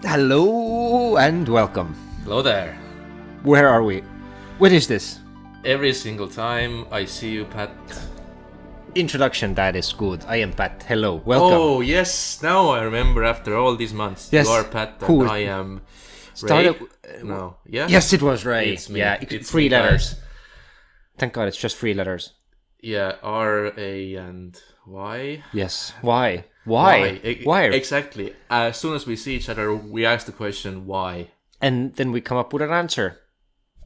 Hello and welcome. Hello there. Where are we? What is this? Every single time I see you, Pat. Introduction, that is good. I am Pat. Hello, welcome. Oh, yes. Now I remember after all these months. Yes. You are Pat and Who- I am Started- Ray. No. Yeah? Yes, it was Ray. It's me. Yeah, It's three me, guys. letters. Thank God it's just three letters. Yeah. R, A, and Y. Yes. Why? Why? Exactly. As soon as we see each other, we ask the question, why? And then we come up with an answer.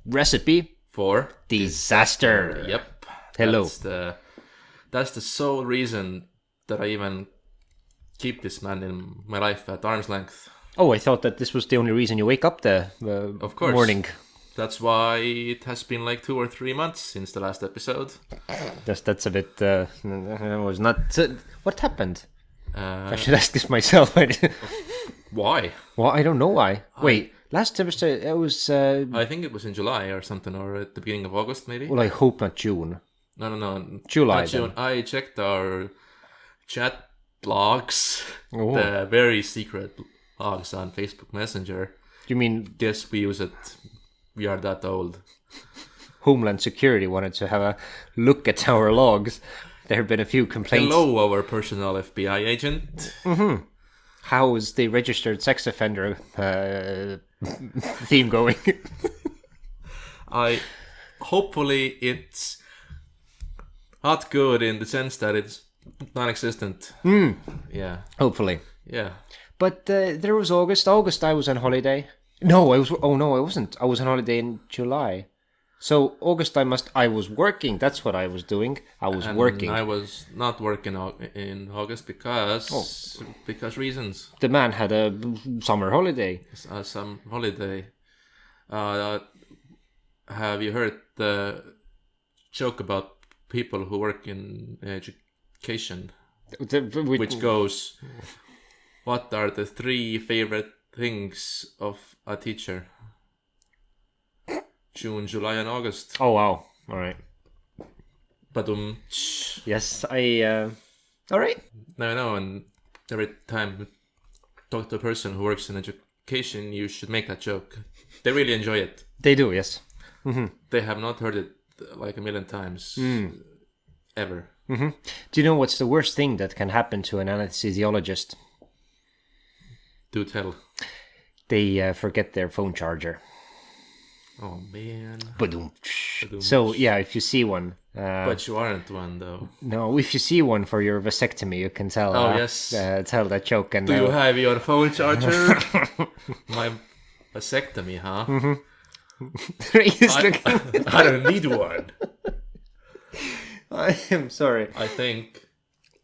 Recipe? For? Disaster. Yep. Hello. That's the sole reason that I even keep this man in my life at arm's length. Oh, I thought that this was the only reason you wake up the Of course. morning. That's why it has been like 2 or 3 months since the last episode. That's a bit... I was not... what happened? Uh, I should ask this myself. Why? Well, I don't know why. Wait, last episode it was... I think it was in July or something, or at the beginning of August, maybe. well, I hope not June. No. July, Not June. I checked our chat logs, Oh. the very secret logs on Facebook Messenger. You mean Guess we use it. We are that old. Homeland Security wanted to have a look at our logs? There have been a few complaints. Hello, our personal FBI agent. How is the registered sex offender theme going? Hopefully it's not good in the sense that it's non-existent. Yeah. Hopefully. Yeah. But there was August. August, I was on holiday. No, I was. Oh no, I wasn't. I was on holiday in July. So August, I was working. That's what I was doing. I was working. I was not working in August because reasons. The man had a summer holiday. Some holiday. Have you heard the joke about people who work in education, which goes, "What are the 3 favorite things of a teacher?" June, July, and August. Oh wow! All right. But Yes, I. All right. no, and every time you talk to a person who works in education, you should make that joke. They really enjoy it. They do. Yes. They have not heard it like a million times ever. Do you know what's the worst thing that can happen to an anesthesiologist? Do tell. They forget their phone charger. Oh man. Ba-doom. So yeah, if you see one, But you aren't one though. no, if you see one for your vasectomy, you can tell. Oh, yes. Tell that joke. And Do you have your phone charger? My vasectomy, huh? I don't need one. I am sorry. I think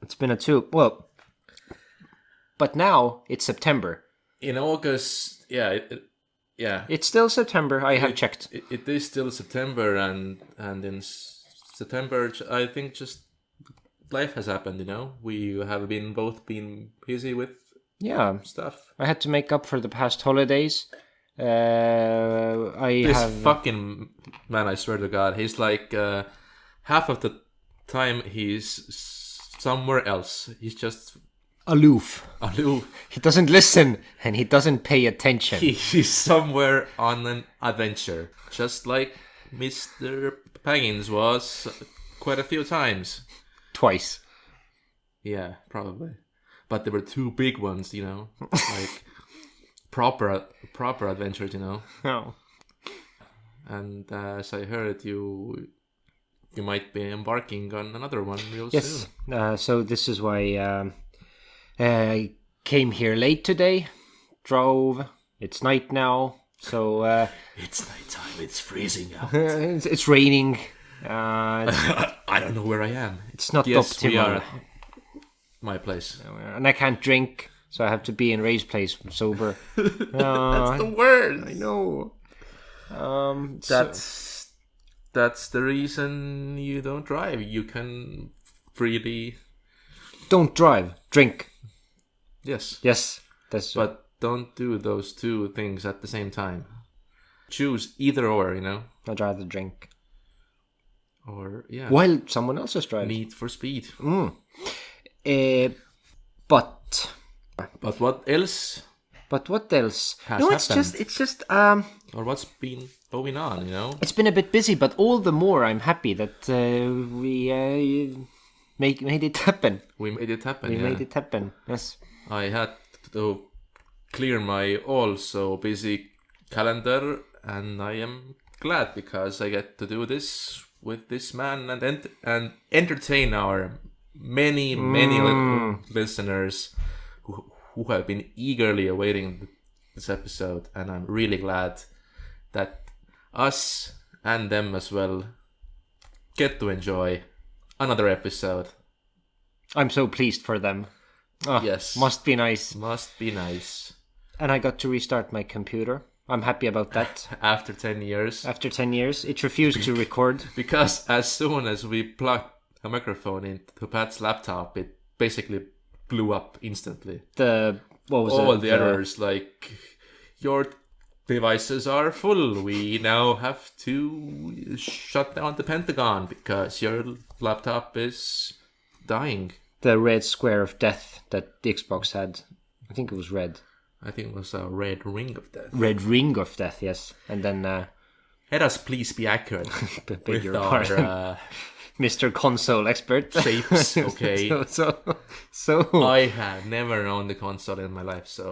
It's been a 2. Well, but now it's September. in August, yeah, It's still September. I have checked. It is still September, and in September, I think just life has happened. We have both been busy with Yeah, stuff. I had to make up for the past holidays. This fucking man, I swear to God, he's like half of the time he's somewhere else. He's just aloof. aloof. He doesn't listen and he doesn't pay attention. He's somewhere on an adventure, just like Mr. Paggins was quite a few times. Twice. Yeah, probably. But there were 2 big ones, like proper adventures, Oh. And as I heard, you might be embarking on another one real Yes. soon. So this is why I came here late today. Drove. It's night now. So It's nighttime. It's freezing out. it's raining. I don't know where I am. It's not Yes, optimal. we are at my place. And I can't drink, so I have to be in Ray's place sober. That's the word. I know. That's the reason you don't drive. You can freely. Don't drive. Drink. Yes. Yes. That's. But don't do those 2 things at the same time. Choose either or, I'd rather drink. Or, yeah. While someone else is driving. Need for speed. But But what else, But what else? Has It's just or what's been going on, It's been a bit busy, but all the more I'm happy that we made it happen. We made it happen. We made it happen. Yes. I had to clear my also busy calendar, and I am glad because I get to do this with this man and entertain our many listeners who have been eagerly awaiting this episode, and I'm really glad that us and them as well get to enjoy another episode. I'm so pleased for them. Oh, yes. Must be nice. Must be nice. And I got to restart my computer. I'm happy about that. After 10 years. After 10 years. It refused to record. Because as soon as we plugged a microphone into Pat's laptop, it basically blew up instantly. All the errors, like, your devices are full. We now have to shut down the Pentagon because your laptop is dying. The red square of death that the Xbox had. I think it was red. I think it was a red ring of death. Red ring of death, yes. And then... let us please be accurate with our... Mr. Console expert. Shapes, okay. So I have never owned a console in my life, so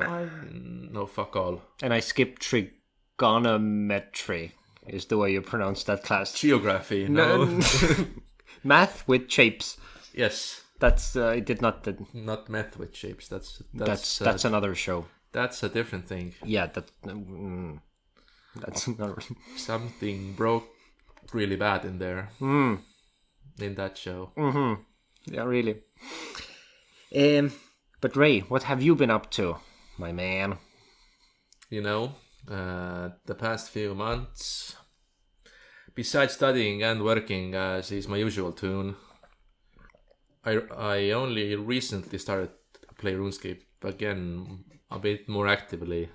no, fuck all. And I skipped trigonometry, is the way you pronounce that class. Geography, no. Math with shapes. Yes. That's I did not. Not math with shapes. That's another show. That's a different thing. Yeah, that's another. Something broke really bad in there. In that show. Mm-hmm. Yeah, really. But Ray, what have you been up to, my man? The past few months, besides studying and working, as is my usual tune, I only recently started to play RuneScape again a bit more actively.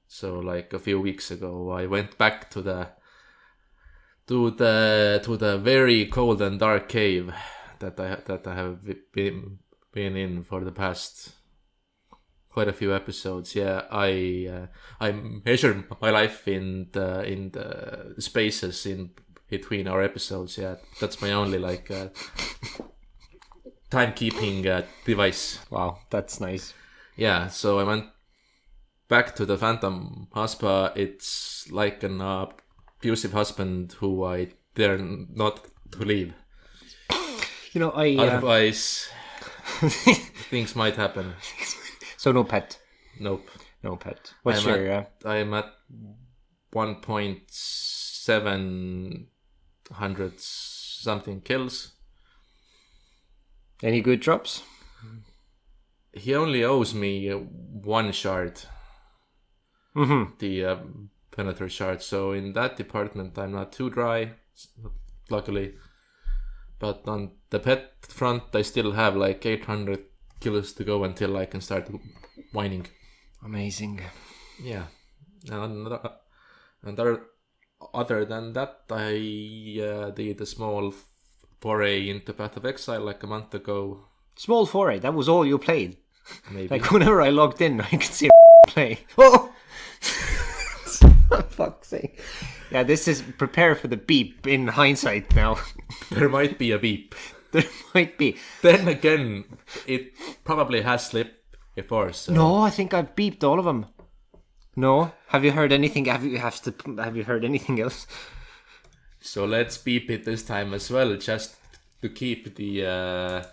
So like a few weeks ago, I went back to the very cold and dark cave that I have been in for the past quite a few episodes. Yeah, I measured my life in the spaces in between our episodes. Yeah, that's my only timekeeping device. Wow, that's nice. Yeah, so I went back to the Phantom Husband. It's like an abusive husband who I dare not to leave. Otherwise, things might happen. So no pet. Nope. No pet. What's your? I'm at 1.700 something kills. Any good drops? He only owes me one shard. Mm-hmm. The penetrate shard. So in that department, I'm not too dry, luckily. But on the pet front, I still have 800 kills to go until I can start whining. Amazing. Yeah. And other than that, I did a small foray into Path of Exile a month ago. Small foray? That was all you played? Maybe. Whenever I logged in, I could see play. Oh! For fuck's sake. Yeah, this is... Prepare for the beep in hindsight now. There might be a beep. There might be. Then again, it probably has slipped before, so... No, I think I've beeped all of them. No? Have you heard anything? Have you heard anything else? So let's beep it this time as well, just to keep the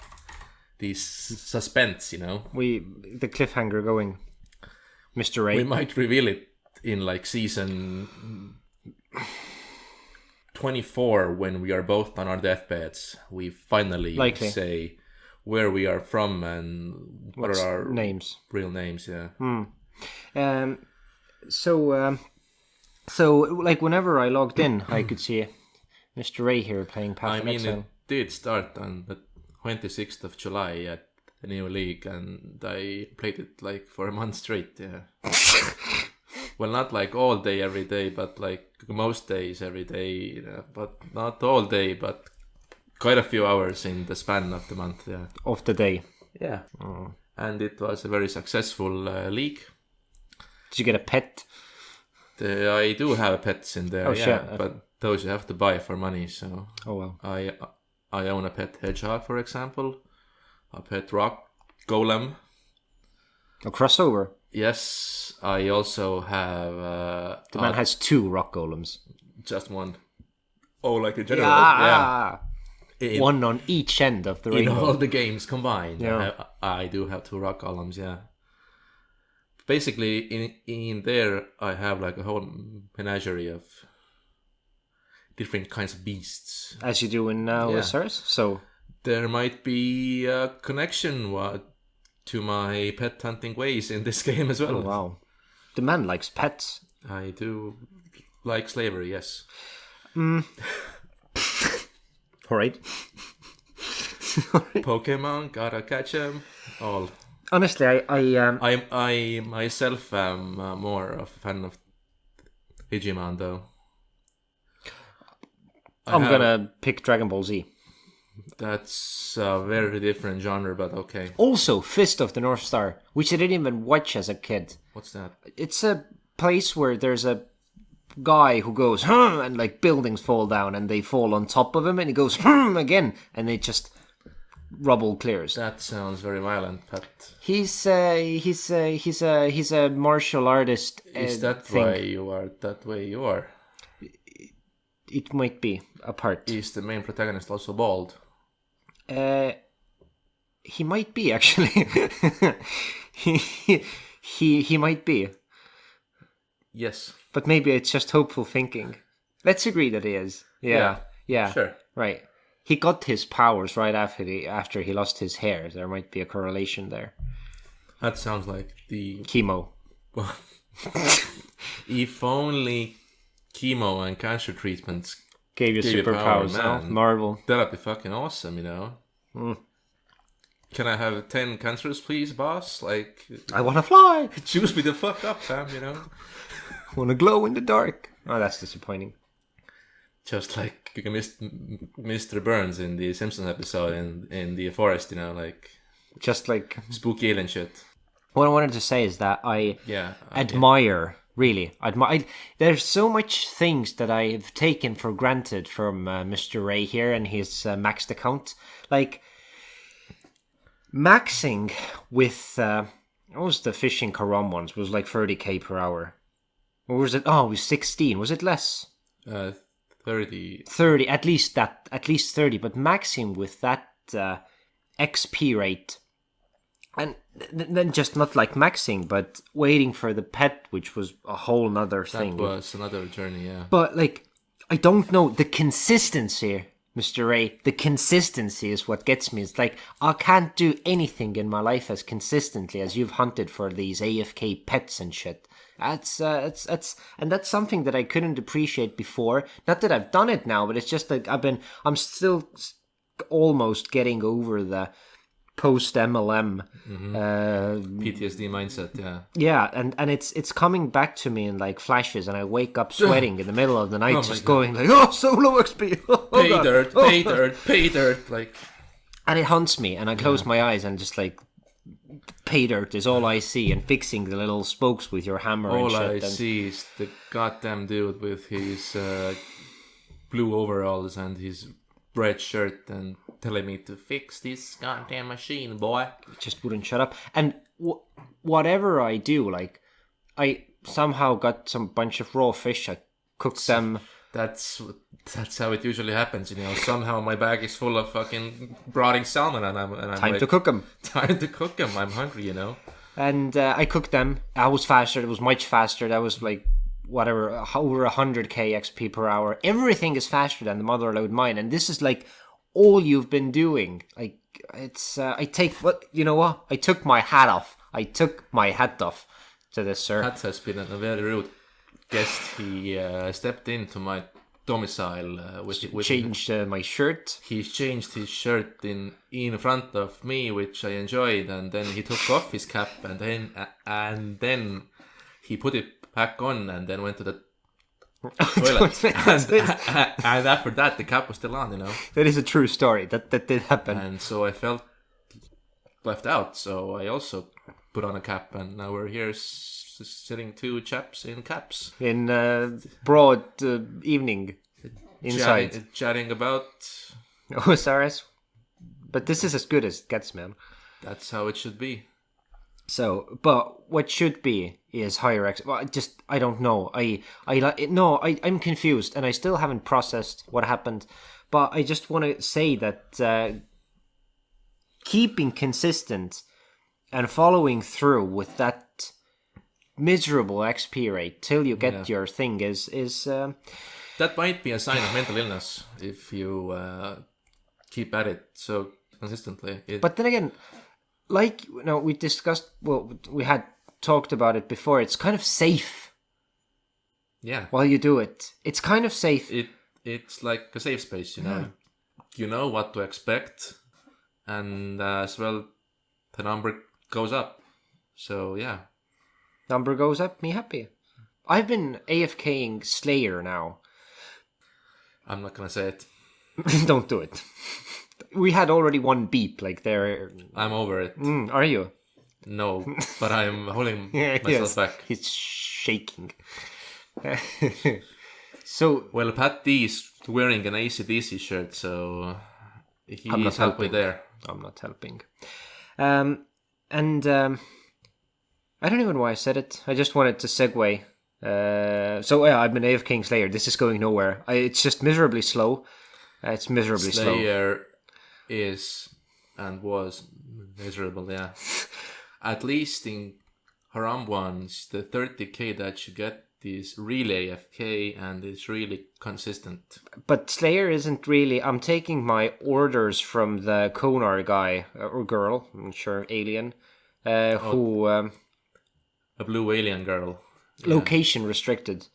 suspense, the cliffhanger going. Mr. Ray. We might reveal it in season 24 when we are both on our deathbeds. We finally say where we are from and what are our names, real names. Yeah. So whenever I logged in, I could see Mr. Ray here playing Path of Exile. It did start on the 26th of July at the new league, and I played it for a month straight. Yeah. Well, not all day every day, but most days every day. But not all day, but quite a few hours in the span of the month. Yeah. Of the day. Yeah. And it was a very successful league. Did you get a pet? I do have pets in there, Oh, yeah, shit. but those you have to buy for money. So Oh, well. I own a pet hedgehog, for example, a pet rock golem. A crossover. Yes, I also have The man has 2 rock golems. just one. Oh, like a general, Yeah. In, One on each end of the in rainbow. all the games combined, Yeah. I do have 2 rock golems. Yeah. Basically, in there, I have like a whole menagerie of different kinds of beasts. As you do in Osiris. So There might be a connection to my pet hunting ways in this game as well. oh, wow. The man likes pets. I do like slavery, yes. Alright. Pokemon, gotta catch 'em all. Honestly, I myself am more of a fan of Digimon, though. I'm gonna pick Dragon Ball Z. That's a very different genre, but okay. Also, Fist of the North Star, which I didn't even watch as a kid. What's that? It's a place where there's a guy who goes, and like buildings fall down and they fall on top of him and he goes, again, and they just rubble clears. That sounds very violent, but He's a martial artist. is that why you are that way you are? It might be a part. Is the main protagonist also bald? He might be actually. he might be, Yes. but maybe it's just hopeful thinking. Let's agree that he is. Yeah. Sure. Right. He got his powers right after he lost his hair. There might be a correlation there. That sounds like the Chemo. if only chemo and cancer treatments Gave you superpowers, man. no? Marvel. That'd be fucking awesome, you know. Can I have 10 cancers, please, boss? Like, I want to fly. choose me the fuck up, fam, you know? I want to glow in the dark. Oh, that's disappointing. Just like Mr. Burns in the Simpsons episode in the forest, you know, like Just like... spooky alien shit. What I wanted to say is that I admire... Really, there's so much things that I've taken for granted from Mr. Ray here and his maxed account. Like, maxing with, what was the fishing Karam ones? Was like 30k per hour. Or was it, it was 16. Was it less? 30. 30, at least 30. But maxing with that XP rate. And then just not like maxing, but waiting for the pet, which was a whole nother thing. That was another journey, yeah. But like, I don't know, the consistency, Mr. Ray, the consistency is what gets me. It's like, I can't do anything in my life as consistently as you've hunted for these AFK pets and shit. That's something that I couldn't appreciate before. Not that I've done it now, but it's just like I'm still almost getting over the post MLM PTSD mindset, yeah, and it's coming back to me in like flashes, and I wake up sweating in the middle of the night, just going like, oh, solo XP, pay dirt, like, and it haunts me, and I close my eyes and just like, pay dirt is all I see, and fixing the little spokes with your hammer and shit. All I see is the goddamn dude with his blue overalls and his red shirt and telling me to fix this goddamn machine, boy. Just wouldn't shut up. And whatever I do, like, I somehow got some bunch of raw fish. I cooked them. That's how it usually happens, you know. Somehow my bag is full of fucking rotting salmon, and I'm time like, to cook them. Time to cook them. I'm hungry, you know. And I cooked them. I was faster. It was much faster. That was like whatever, over 100k XP per hour. Everything is faster than the motherload mine, and this is like all you've been doing. Like, it's I take what you know what I took my hat off. I took my hat off to this, sir. That has been a very rude guest. He stepped into my domicile with changed my shirt. He changed his shirt in front of me, which I enjoyed, and then he took off his cap, and then he put it back on, and then went to the toilet. and after that, the cap was still on, you know. That is a true story. That did happen. And so I felt left out. So I also put on a cap, and now we're here sitting two chaps in caps in broad evening inside. Chatting about OSRS. But this is as good as it gets, man. That's how it should be. So, but what should be is higher well, I don't know. I'm confused, and I still haven't processed what happened. But I just want to say that keeping consistent and following through with that miserable XP rate till you get your thing is that might be a sign of mental illness if you keep at it so consistently. But then again, like we discussed, we had talked about it before. It's kind of safe. Yeah. While you do it, it's kind of safe. It's like a safe space, you know. You know what to expect, and as well, the number goes up. So yeah, number goes up, me happy. I've been AFKing Slayer now. I'm not gonna say it. Don't do it. We had already one beep, like there. I'm over it. Are you? No, but I'm holding myself back. He's shaking. So well, Pat D is wearing an AC/DC shirt, so he's helping there. I'm not helping. I don't even know why I said it. I just wanted to segue. So yeah, I've been AFKing Slayer. This is going nowhere. It's just miserably slow. It's miserably slow. Slayer is and was miserable, yeah. At least in Haram ones, the 30k that you get is really AFK and is really consistent. But Slayer isn't really. I'm taking my orders from the Konar guy or girl, I'm sure alien, who a blue alien girl. Location restricted.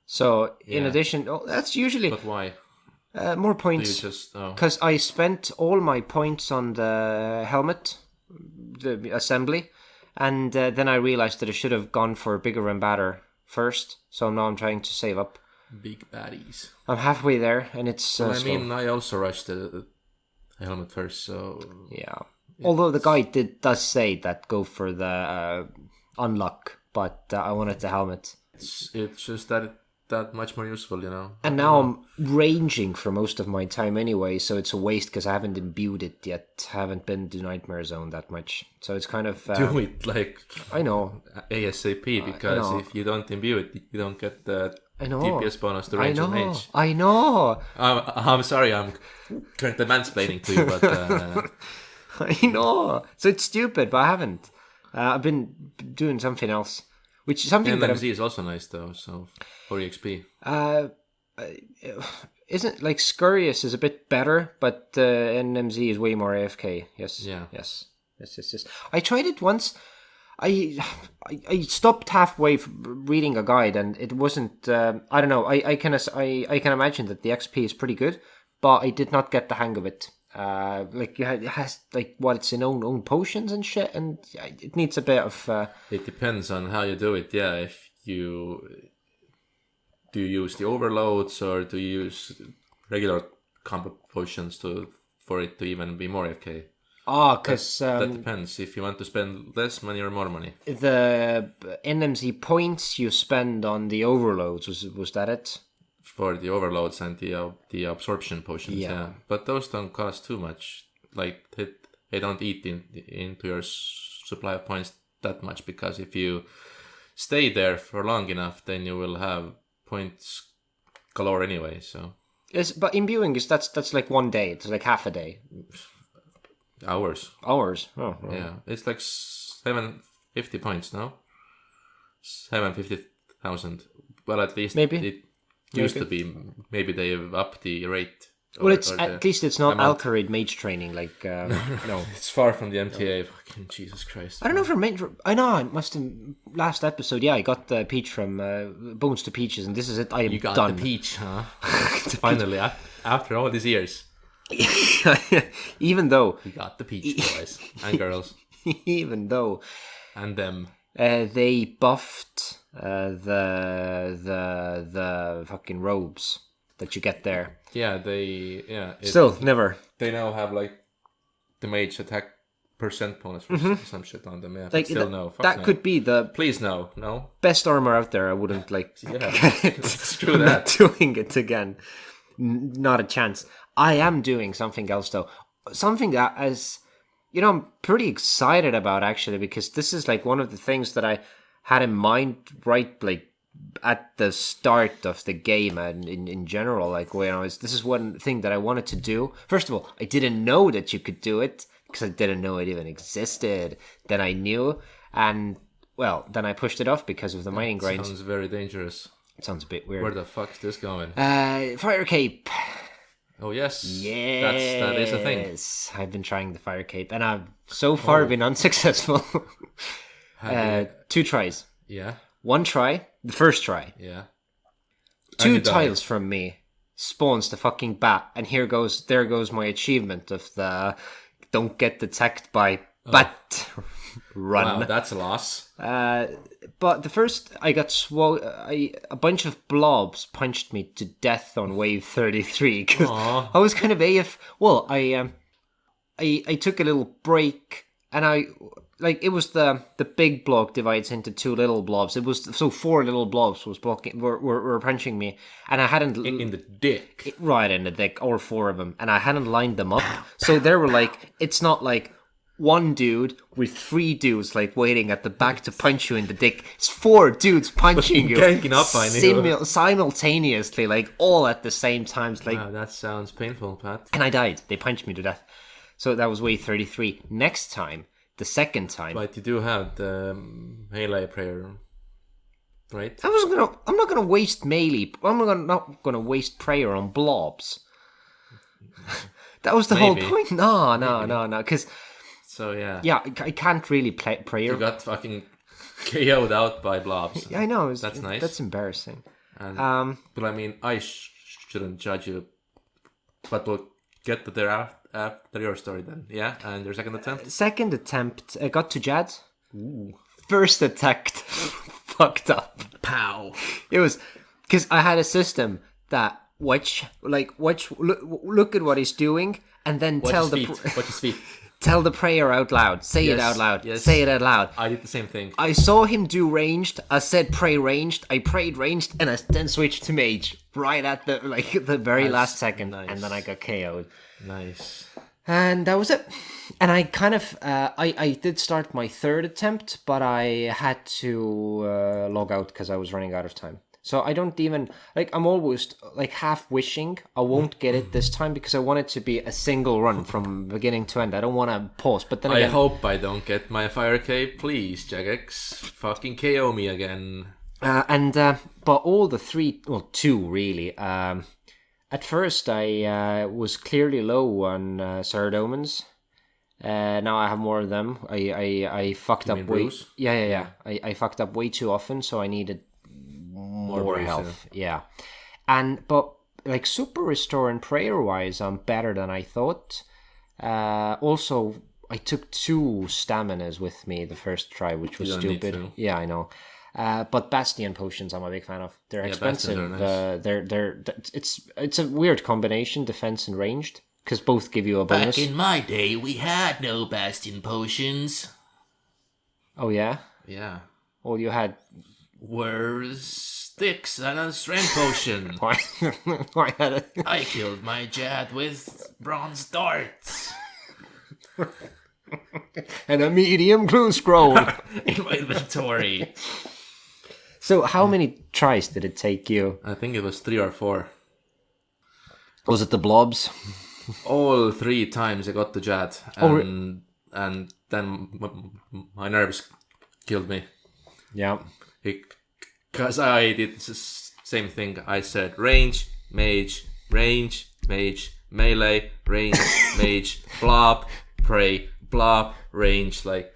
So in addition, that's usually. But why? More points. Because I spent all my points on the helmet, the assembly, and then I realized that I should have gone for bigger and badder first. So now I'm trying to save up. Big baddies. I'm halfway there, and it's. I also rushed the helmet first, so. Yeah. Although the guy does say that go for the unlock, but I wanted the helmet. It's just that much more useful, you know. And now I'm ranging for most of my time anyway, so it's a waste because I haven't imbued it yet. Haven't been to Nightmare Zone that much, so it's kind of do it like I know ASAP because if you don't imbue it, you don't get the DPS bonus to range and mage. I know. I'm sorry, I'm currently mansplaining to you, but I know. So it's stupid, but I haven't. I've been doing something else. Which is something NMZ is also nice though, so for EXP. Isn't like Scurious is a bit better, but NMZ is way more AFK. Yes. Yeah. Yes. I tried it once. I stopped halfway reading a guide, and it wasn't. I don't know. I can imagine that the XP is pretty good, but I did not get the hang of it. Like it has like it's in own potions and shit, and it needs a bit of. It depends on how you do it. Yeah, if you use the overloads or do you use regular combo potions for it to even be more AFK. Because that depends. If you want to spend less money or more money, the NMZ points you spend on the overloads was that it? For the overloads and the absorption potions, yeah. But those don't cost too much. Like they don't eat into your supply of points that much, because if you stay there for long enough, then you will have points galore anyway. So yes, but imbuing that's like 1 day. It's like half a day. Hours. Oh. Yeah, it's like 750 points now. 750,000. Well, at least maybe it used to be. Maybe they've upped the rate. Well, at least it's not Alcarid mage training. Like no, it's far from the MTA. Fucking Jesus Christ! I don't know if I know. I must have last episode. Yeah, I got the peach from Bones to Peaches, and this is it. You got the peach, huh? Finally, after all these years. Even though we got the peach, boys and girls. Even though and them. They buffed the fucking robes that you get there. Yeah, Still never. They now have like the mage attack percent bonus for some shit on them. Yeah, Like, but still no. Fuck that no. could be the Please no. best armor out there. I wouldn't like. Yeah, screw I'm that. not doing it again. Not a chance. I am doing something else though. Something that I'm pretty excited about actually, because this is like one of the things that I had in mind right like at the start of the game and in general, like when this is one thing that I wanted to do. First of all, I didn't know that you could do it because I didn't know it even existed. Then I knew, and well, then I pushed it off because of the mining grind. Sounds very dangerous. It sounds a bit weird. Where the fuck's this going? Fire cape. Oh yes, Yes, that is a thing. I've been trying the fire cape, and I've so far been unsuccessful. 2 tries. Yeah. 1 try, the first try. Yeah. 2 tiles from me spawns the fucking bat, and there goes my achievement of the don't get detected by bat run. Wow, that's a loss. But the first, I got a bunch of blobs punched me to death on wave 33 because I was kind of Well, I took a little break, and it was the big block divides into 2 little blobs. It was 4 little blobs were punching me, and I hadn't in the dick. Right in the dick, all 4 of them, and I hadn't lined them up. So they were like, it's not like 1 dude with 3 dudes like waiting at the back to punch you in the dick. It's 4 dudes punching you Ganking up on you. Simultaneously, like all at the same time. Like, wow, that sounds painful, Pat. and I died. They punched me to death. So that was wave 33. Next time, the second time, But you do have the melee prayer, right? I'm not gonna waste melee. Not gonna waste prayer on blobs. That was the whole point. No. Because so yeah, I can't really play prayer. You got fucking KO'd out by blobs. Yeah, I know. That's nice. That's embarrassing. And, but I mean, I shouldn't judge you. But we'll get to there after your story then. Yeah, and your second attempt. Second attempt, I got to Jad. Ooh. First attempt, fucked up. Pow. It was because I had a system that look at what he's doing, and then watch his feet. Tell the prayer out loud. Say it out loud. Yes. Say it out loud. I did the same thing. I saw him do ranged. I said pray ranged. I prayed ranged, and I then switched to mage right at the very last second, and then I got KO'd. Nice. And that was it. And I kind of I did start my third attempt, but I had to log out because I was running out of time. So I don't even I'm always half wishing I won't get it this time because I want it to be a single run from beginning to end. I don't want to pause. But then again, I hope I don't get my fire cape. Please, Jagex, fucking KO me again. But all the 2 really. At first I was clearly low on Saradomans. Now I have more of them. I fucked up way. Yeah. I fucked up way too often, so I needed more health. Yeah. But super restore and prayer wise, I'm better than I thought. Also, I took 2 staminas with me the first try, which was stupid. Yeah, I know. But Bastion potions I'm a big fan of. They're expensive. Nice. It's a weird combination, defense and ranged, because both give you a bonus. Back in my day, we had no Bastion potions. Oh yeah? Yeah. All you had were sticks and a strength potion. Why had it? I killed my Jad with bronze darts. And a medium clue scroll in my inventory. So how many tries did it take you? I think it was 3 or 4. Was it the blobs? All 3 times I got the Jad. And then my nerves killed me. Yeah. Because I did the same thing. I said range, mage, melee, range, mage, blob, pray, blob, range. I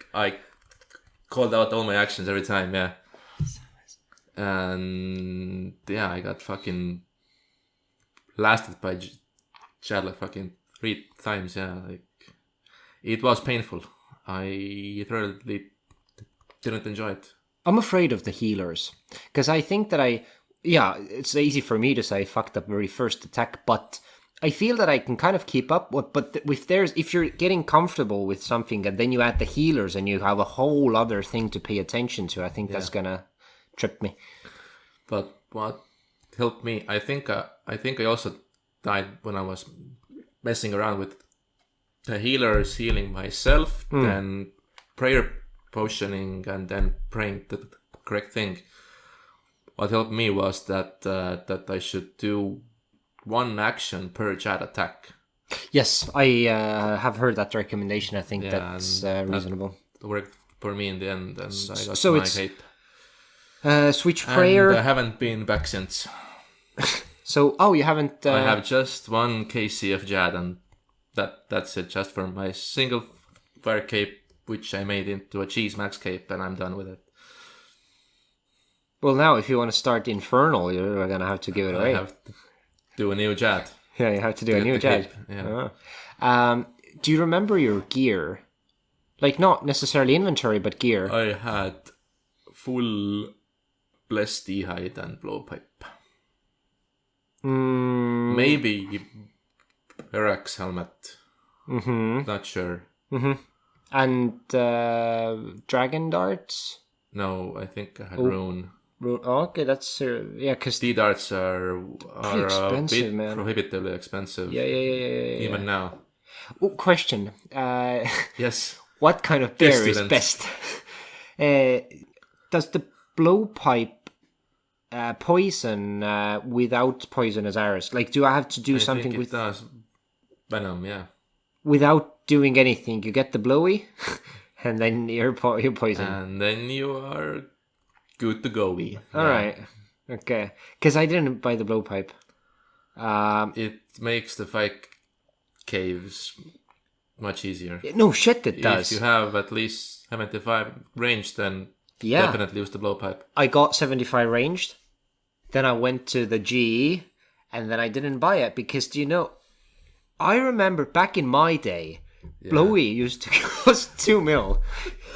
called out all my actions every time, yeah. And yeah, I got fucking blasted by Chad fucking 3 times, yeah. It was painful. I thoroughly didn't enjoy it. I'm afraid of the healers because I think that it's easy for me to say I fucked up very first attack, but I feel that I can kind of keep up with, but if you're getting comfortable with something and then you add the healers and you have a whole other thing to pay attention to, I think that's gonna trip me. But what helped me, I think I also died when I was messing around with the healers, healing myself, then prayer potioning, and then praying the correct thing. What helped me was that I should do one action per chat attack. Yes, I have heard that recommendation. I think that's reasonable. That worked for me in the end, and I got so my it's cape. Switch prayer. And I haven't been back since. So, you haven't... I have just one KC of Jad, and that's it, just for my single fire cape, which I made into a cheese max cape, and I'm done with it. Well, now, if you want to start Infernal, you're going to have to give it away. I have to do a new Jad. Yeah, you have to do a new Jad. Yeah. Do you remember your gear? Like, not necessarily inventory, but gear. I had full blessed hide and blowpipe. Maybe Erax helmet. Not sure. And dragon darts? No, I think I had rune. Okay, that's because D darts are expensive, a bit man. prohibitively expensive. Yeah. Even now. Oh, question. Yes. What kind of bear is best? Does the blowpipe poison without poisonous arrows? Like, do I have to do something think with? It does. Venom, yeah. Without doing anything, you get the blowy, and then you're poisoned. And then you are good to go. All right, okay. Because I didn't buy the blowpipe. It makes the fight caves much easier. No shit, it does. If you have at least 75 range, then definitely use the blowpipe. I got 75 ranged. Then I went to the GE, and then I didn't buy it because, I remember back in my day, blowy used to cost 2 mil.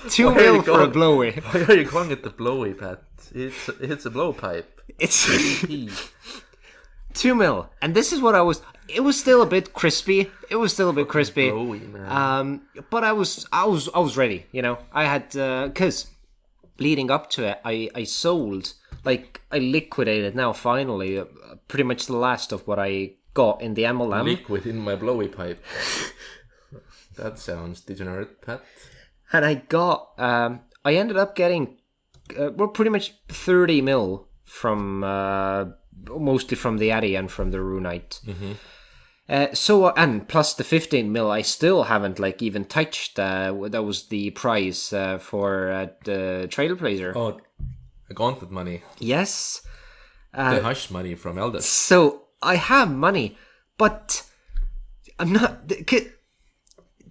2 mil for a blowy. Why are you calling it the blowy, Pat? It's a blowpipe. It's 2 mil, and this is what I was. It was still a bit crispy. Blowy, man. But I was ready. I had because leading up to it, I sold, like, I liquidated now finally pretty much the last of what I got in the MLM. Liquid in my blowy pipe. That sounds degenerate, Pat. And I got I ended up getting pretty much 30 mil from mostly from the Addy and from the Runite. And plus the 15 mil, I still haven't even touched. That was the price for the Trailblazer. Oh, the gauntlet money. Yes. The hush money from Eldest. So I have money, but I'm not.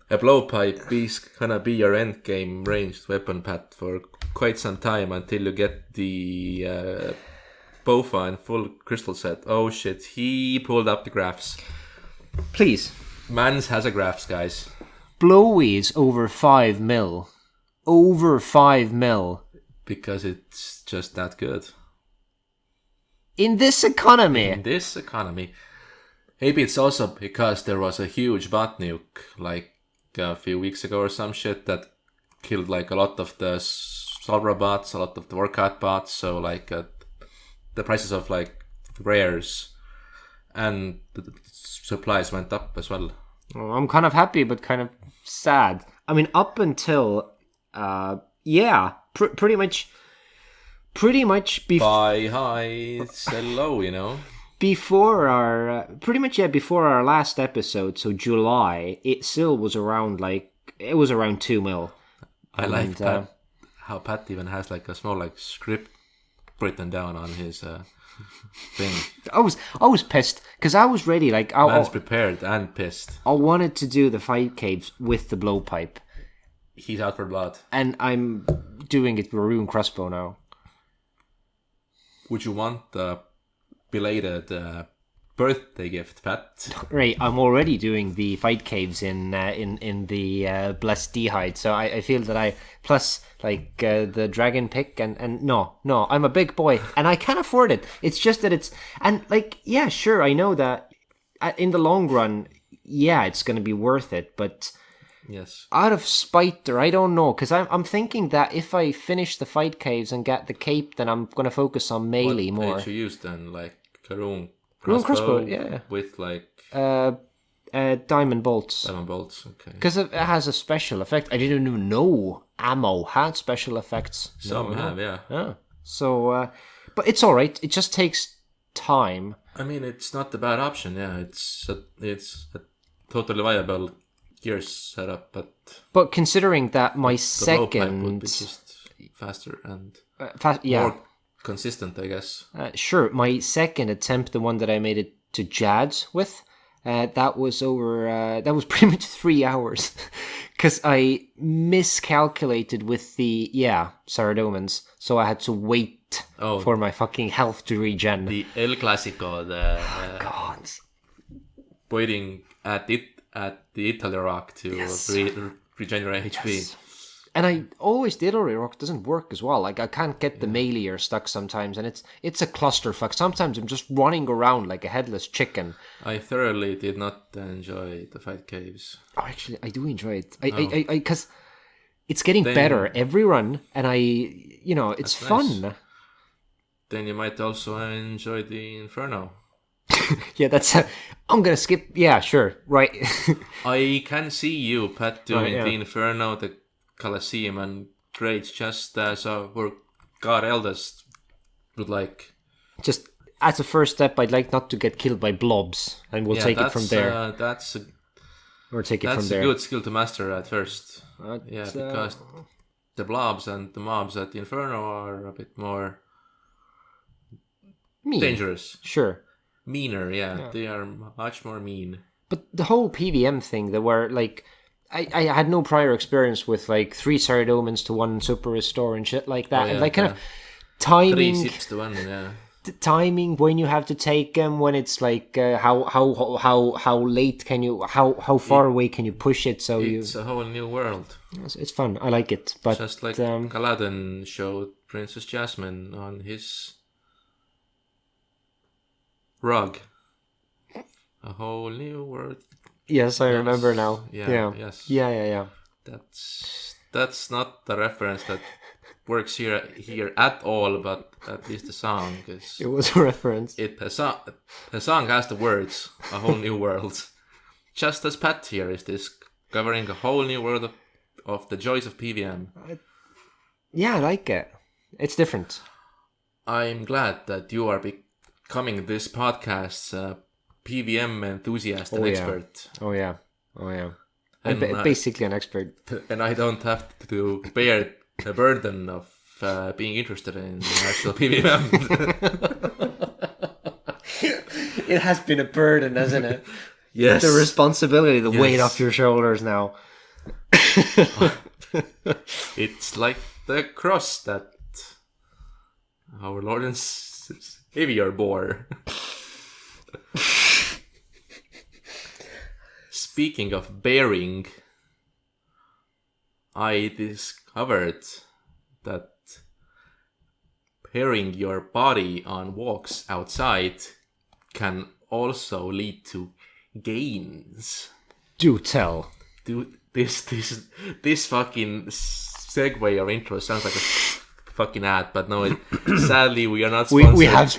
A blowpipe is gonna be your endgame ranged weapon, Pat, for quite some time until you get the Bofa and full crystal set. Oh shit, he pulled up the graphs. Please. Mans has a graphs, guys. Blowy is over 5 mil. Over 5 mil. Because it's just that good. In this economy. Maybe it's also because there was a huge bot nuke, like a few weeks ago or some shit, that killed a lot of the Solra bots, a lot of the workout bots, so the prices of rares and the supplies went up as well. Well, I'm kind of happy, but kind of sad. I mean, up until, pretty much. Buy high, sell low, Before our last episode, so July, it still was around it was around 2 mil. I like that. How Pat even has a small script written down on his thing. I was pissed because I was ready. Man's prepared and pissed. I wanted to do the fight caves with the blowpipe. He's out for blood, and I'm doing it with a rune crossbow now. Would you want the belated birthday gift, Pat? Right, I'm already doing the fight caves in the blessed D-hide, so I feel that I plus the dragon pick and no, I'm a big boy and I can afford it. It's just that it's and sure, I know that in the long run, yeah, it's going to be worth it. But Yes. out of spite, or I don't know, because I'm thinking that if I finish the fight caves and get the cape, then I'm going to focus on melee What more. did you use then? Like a rune Rune crossbow? crossbow, yeah. With like Diamond bolts. diamond bolts. Okay. Because it has a special effect. I didn't even know ammo had special effects. Some have, yeah. Yeah. So, but it's all right. It just takes time. I mean, it's not a bad option. Yeah, it's a totally viable gear setup, But considering that my the low pipe would be second, just faster and yeah, more consistent, I guess. sure, my second attempt, the one that I made it to Jad's with, that was pretty much 3 hours, because I miscalculated with the Saradomans, so I had to wait for my fucking health to regen. The El Clasico, God. waiting at the Italy Rock to regenerate HP. Yes. And I always did Italy Rock doesn't work as well. Like I can't get the melee stuck sometimes, and it's a clusterfuck. Sometimes I'm just running around like a headless chicken. I thoroughly did not enjoy the fight caves. Oh, actually, I do enjoy it. I because it's getting better every run, and it's fun. Nice. Then you might also enjoy the Inferno. Yeah, I'm gonna skip. Yeah, sure, right. I can see you, Pat, doing yeah. the Inferno, the Colosseum, and Rage just as our God Eldest would like. Just as a first step, I'd like not to get killed by blobs, and we'll take it from there. That's a good skill to master at first. Because the blobs and the mobs at the Inferno are a bit more mean. Dangerous. Sure. Meaner, yeah. They are much more mean. But the whole PVM thing, that were like, I had no prior experience with like 3 Saradomans to 1 Super Restore and shit like that. And like kind of timing. 3 sips to 1, yeah. The timing when you have to take them, when it's like how late can you, how far away can you push it? So it's a whole new world. It's fun. I like it. But just like Kaladin showed Princess Jasmine on his rug. A whole new world. Yes, I remember now. Yeah. Yes. Yeah. That's not the reference that works here at all, but at least the song is. It was a reference. The song has the words "a whole new world." Just as Pat here is discovering a whole new world of the joys of PVM. Yeah, I like it. It's different. I'm glad that you are becoming this podcast's PVM enthusiast and expert. Oh yeah. I'm basically an expert. And I don't have to bear the burden of being interested in actual PVM. It has been a burden, hasn't it? Yes. The responsibility, the weight off your shoulders now. It's like the cross that our Lord and Savior bore. Speaking of bearing, I discovered that pairing your body on walks outside can also lead to gains. Do tell. This fucking segue or intro sounds like a fucking ad, but no, sadly we are not sponsored. We have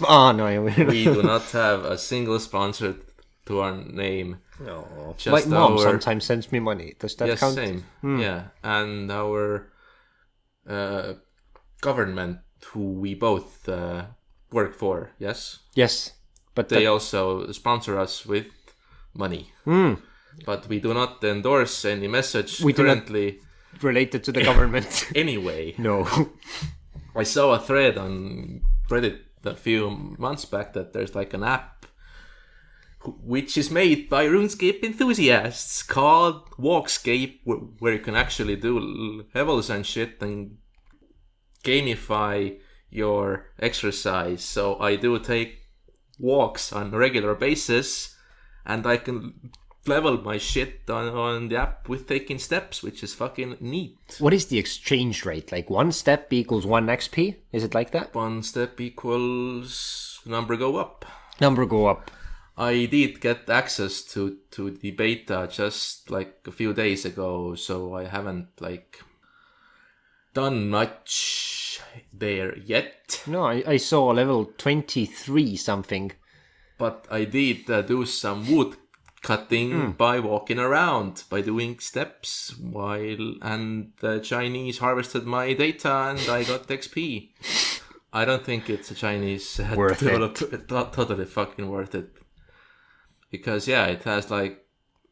we do not have a single sponsor to our name. No, my mom sometimes sends me money. Does that count? Same. Yeah, and our government, who we both work for. Yes, but they also sponsor us with money. But we do not endorse any message currently related to the government. Anyway, no. I saw a thread on Reddit a few months back that there's like an app which is made by RuneScape enthusiasts called Walkscape, where you can actually do levels and shit and gamify your exercise. So I do take walks on a regular basis, and I can level my shit on the app with taking steps, which is fucking neat. What is the exchange rate? Like 1 step equals 1 XP? Is it like that? 1 step equals number go up. Number go up. I did get access to the beta just like a few days ago, so I haven't like done much there yet. No, I saw level 23 something. But I did do some wood cutting by walking around, by doing steps and the Chinese harvested my data and I got XP. I don't think it's a Chinese Worth it. Totally fucking worth it. Because yeah, it has like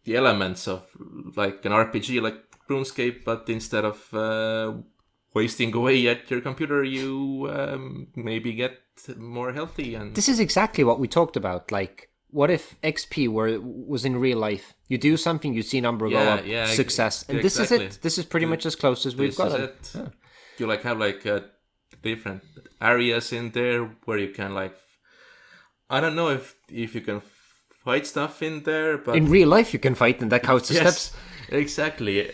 the elements of like an RPG like RuneScape, but instead of wasting away at your computer, you maybe get more healthy. And this is exactly what we talked about. Like, what if XP was in real life? You do something, you see number go up, success, and this is it. This is pretty much as close as we've got it. Yeah. You like have like different areas in there where you can like, I don't know if you can fight stuff in there, but in real life you can fight, and that counts as steps. Exactly.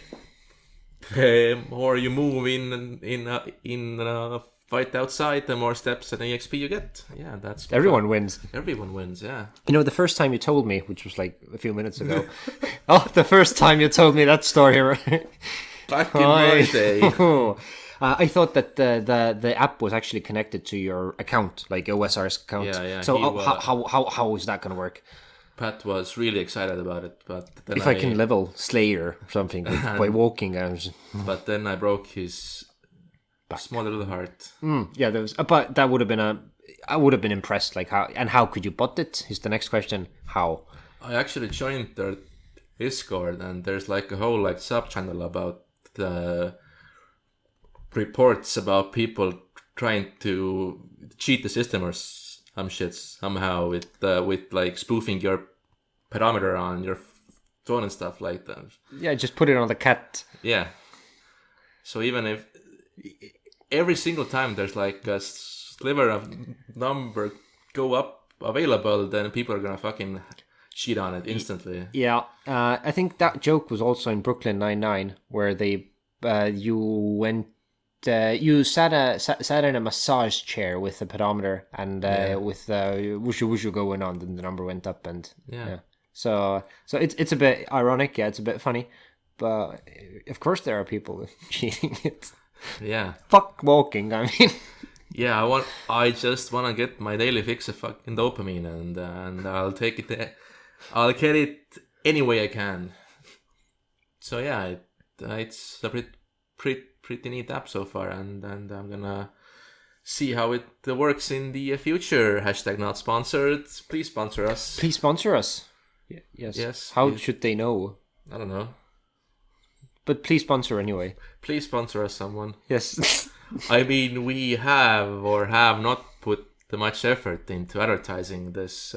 Or you move in a fight outside, the more steps and EXP you get. Yeah, that's everyone wins. Everyone wins. Yeah. You know, the first time you told me, which was like a few minutes ago. The first time you told me that story, right? Back in my day. I thought that the app was actually connected to your account, like OSR's account. Yeah. So how is that going to work? Pat was really excited about it, but then if I can level Slayer or something by walking, but then I broke his small little heart. Yeah, there was, but that would have been I would have been impressed. Like how could you bot it? Is the next question. How? I actually joined their Discord, and there's like a whole like sub channel about the reports about people trying to cheat the system or some shit somehow with like spoofing your pedometer on your phone and stuff like that. Yeah, just put it on the cat. Yeah. So even if every single time there's like a sliver of number go up available, then people are gonna fucking cheat on it instantly. Yeah, I think that joke was also in Brooklyn Nine-Nine, where you went. You sat in a massage chair with a pedometer and with whooshu whooshu going on, then the number went up and yeah. So it's a bit ironic, yeah, it's a bit funny, but of course there are people cheating it. Yeah. Fuck walking, I mean. Yeah, I just wanna get my daily fix of fucking dopamine and I'll take it. I'll get it any way I can. So yeah, it's a pretty neat app so far, and I'm gonna see how it works in the future. # not sponsored. Please sponsor us. Please sponsor us. Yes. How should they know? I don't know. But please sponsor anyway. Please sponsor us, someone. Yes. I mean, we have or have not put much effort into advertising this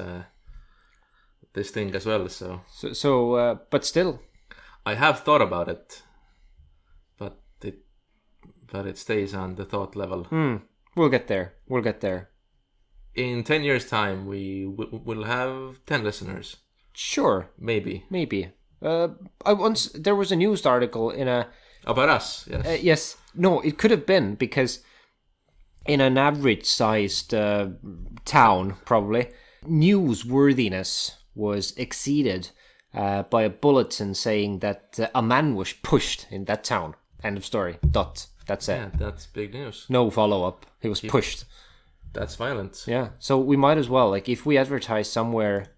thing as well. So but still, I have thought about it. But it stays on the thought level. We'll get there. In 10 years' time, we will have 10 listeners. Sure. Maybe. There was a news article in a... About us, yes. Yes. No, it could have been, because in an average-sized town, probably, newsworthiness was exceeded by a bulletin saying that a man was pushed in that town. End of story. That's it. Yeah, that's big news. No follow-up. He was pushed. That's violent. Yeah, so we might as well, like, if we advertise somewhere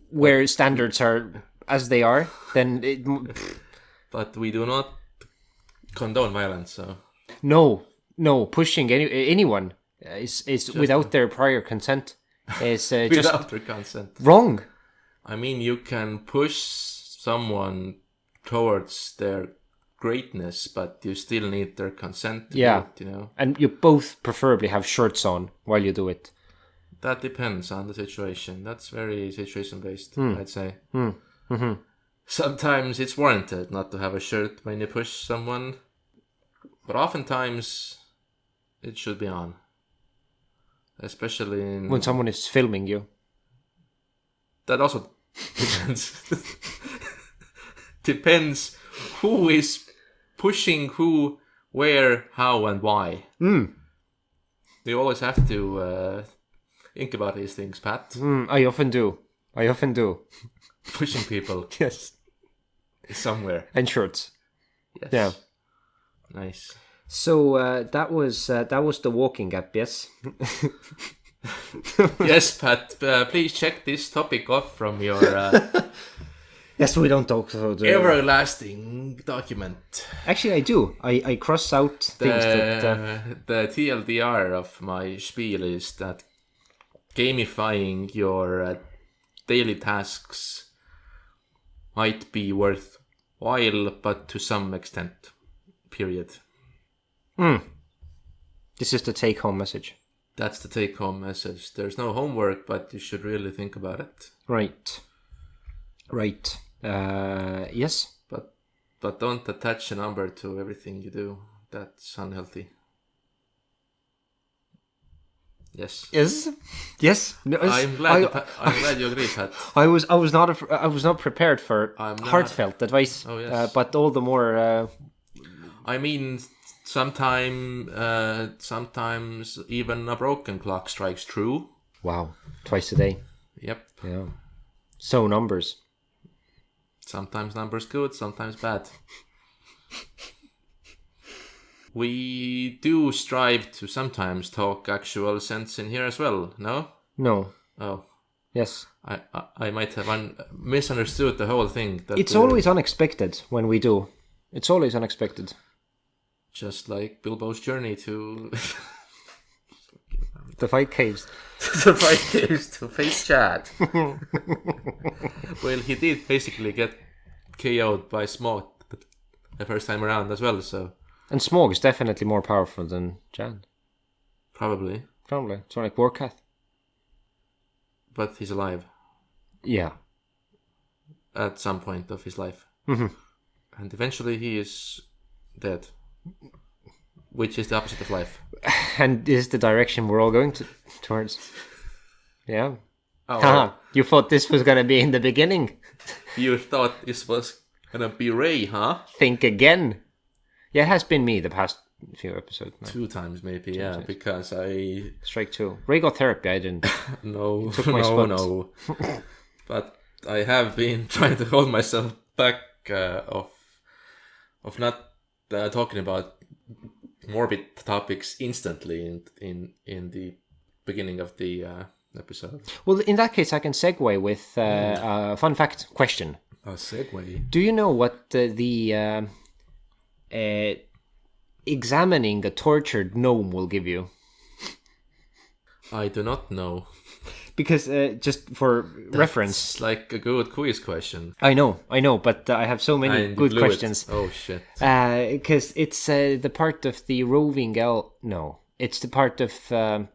where standards are as they are, then it... But we do not condone violence, so... No, pushing anyone is without their prior consent is just... Without their consent. Wrong. I mean, you can push someone towards their greatness, but you still need their consent to do it, you know? And you both preferably have shirts on while you do it. That depends on the situation. That's very situation-based, I'd say. Mm-hmm. Sometimes it's warranted not to have a shirt when you push someone, but oftentimes it should be on. Especially when someone is filming you. That also depends. Depends who is pushing who, where, how, and why. You always have to think about these things, Pat. I often do. I often do. Pushing people Yes. somewhere. And shirts. Yes. Yeah. Nice. So that was the walking app, yes? Yes, Pat, please check this topic off from your Yes, we don't talk about the... everlasting document. Actually, I do. I cross out things that... The TLDR of my spiel is that gamifying your daily tasks might be worthwhile, but to some extent. Period. This is the take-home message. That's the take-home message. There's no homework, but you should really think about it. Right. Yes. But don't attach a number to everything you do. That's unhealthy. Yes. Yes. No, I'm glad you agree, Pat. I was not prepared for heartfelt advice. Oh, yes. But all the more. I mean, sometimes even a broken clock strikes true. Wow, twice a day. Yep. Yeah. So numbers. Sometimes numbers good, sometimes bad. We do strive to sometimes talk actual sense in here as well, no? No. Oh. Yes. I might have misunderstood the whole thing. It's always unexpected when we do. It's always unexpected. Just like Bilbo's journey to... The fight caves. The fight caves to face Chad. Well, he did basically get KO'd by Smog the first time around as well, so... And Smog is definitely more powerful than Jan. Probably. It's like Warcath. But he's alive. Yeah. At some point of his life. Mm-hmm. And eventually he is dead. Which is the opposite of life. And is the direction we're all going towards. Yeah. Oh, you thought this was going to be in the beginning. You thought this was going to be Ray, huh? Think again. Yeah, it has been me the past few episodes. No. 2 times maybe, yeah, because I... Strike 2. Ray got therapy, I didn't. No. But I have been trying to hold myself back of not talking about morbid topics instantly in the beginning of the episode. Well, in that case, I can segue with a fun fact question. A segue? Do you know what the examining a tortured gnome will give you? I do not know. Because just for reference, it's like a good quiz question. I know, but I have so many good questions. Oh shit! Because it's the part of the roving elf. No, it's the part of oh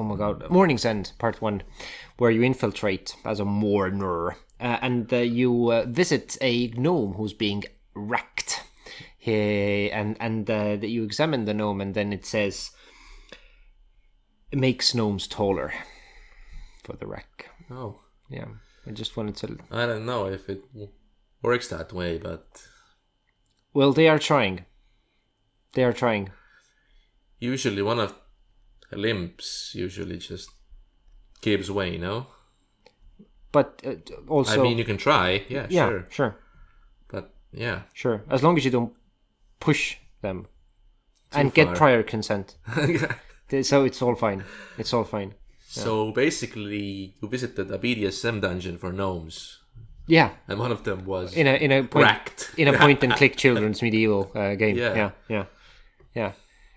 my god, Morning's End, part 1, where you infiltrate as a mourner, and you visit a gnome who's being racked. And you examine the gnome, and then it says, "Makes gnomes taller." For the wreck. Oh. Yeah. I just wanted to... I don't know if it works that way, but... Well, they are trying. Usually one of the limbs usually just gives way, no? But also... I mean, you can try. Yeah, sure. But, yeah. Sure. As long as you don't push them. And far. Get prior consent. So it's all fine. So basically, you visited a BDSM dungeon for gnomes. Yeah. And one of them was in a point, racked. In a point and click children's medieval game. Yeah.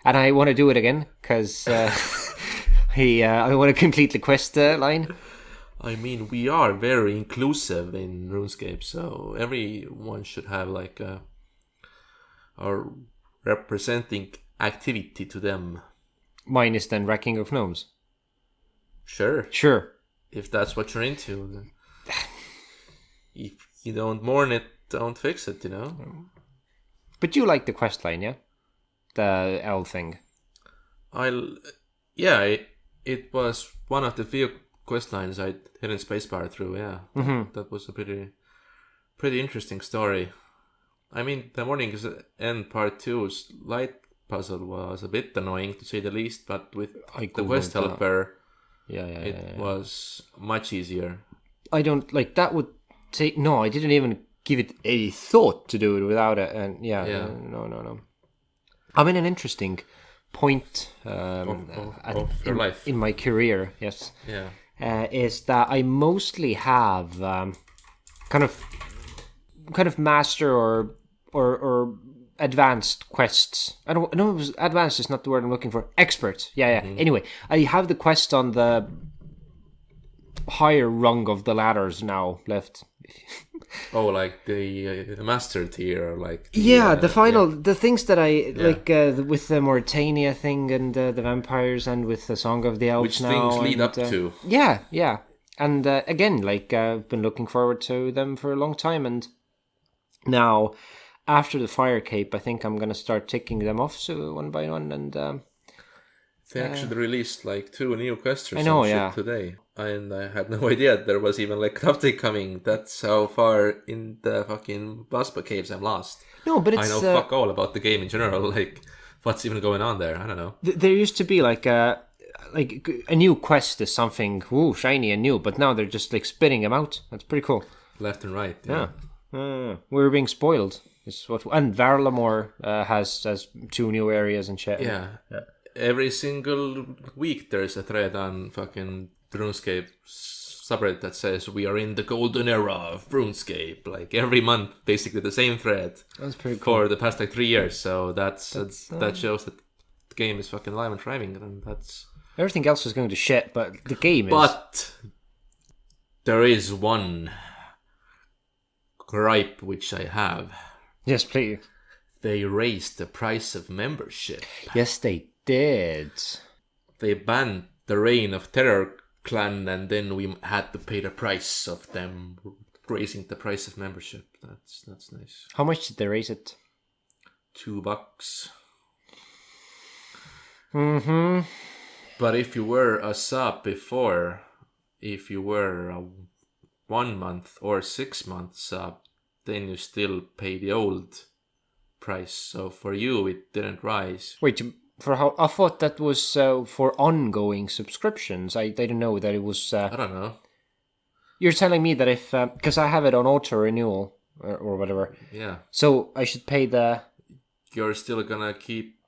And I want to do it again because I want to complete the quest line. I mean, we are very inclusive in RuneScape, so everyone should have like a representing activity to them. Minus then racking of gnomes. Sure. If that's what you're into. Then if you don't mourn it, don't fix it, you know? But you like the quest line, yeah? The L thing. It was one of the few quest lines I hit in spacebar through, yeah. Mm-hmm. That was a pretty interesting story. I mean, the Morning's End part 2's light puzzle was a bit annoying, to say the least, but with the quest helper... Yeah. It was much easier. I don't like that would take. No, I didn't even give it a thought to do it without it. And yeah. No. I'm in an interesting point of your life in my career. Yes. Yeah. Is that I mostly have kind of master or advanced quests. I know it was advanced is not the word I'm looking for. Expert. Yeah. Anyway, I have the quest on the higher rung of the ladders now left. Oh, like the master tier, like the final the things that I like with the Mauritania thing and the vampires and with the Song of the Elves. Which now, things lead and, up to? Yeah. And again, like I've been looking forward to them for a long time, and now after the Fire Cape, I think I'm gonna start ticking them off so one by one. And they actually released like 2 new quests or I know, some shit today, and I had no idea there was even like an update coming. That's how far in the fucking Baspa caves I'm lost. No, but it's I know fuck all about the game in general. Like, what's even going on there? I don't know. There used to be like a new quest is something shiny and new, but now they're just like spitting them out. That's pretty cool. Left and right. Yeah. We're being spoiled. And Varlamore has 2 new areas and shit. Yeah. Every single week there's a thread on fucking RuneScape subreddit that says we are in the golden era of RuneScape. Like every month, basically the same thread. That's pretty cool. For the past like 3 years. So that shows that the game is fucking alive and thriving, and that's everything else is going to shit, but the game is. But there is one gripe which I have. Yes, please. They raised the price of membership. Yes, they did. They banned the Reign of Terror clan, and then we had to pay the price of them raising the price of membership. That's nice. How much did they raise it? $2. Mm-hmm. But if you were a sub before, if you were a 1 month or 6 month sub, then you still pay the old price. So for you, it didn't rise. Wait, for how? I thought that was for ongoing subscriptions. I didn't know that it was. I don't know. You're telling me that if because I have it on auto renewal or whatever. Yeah. So I should pay the. You're still gonna keep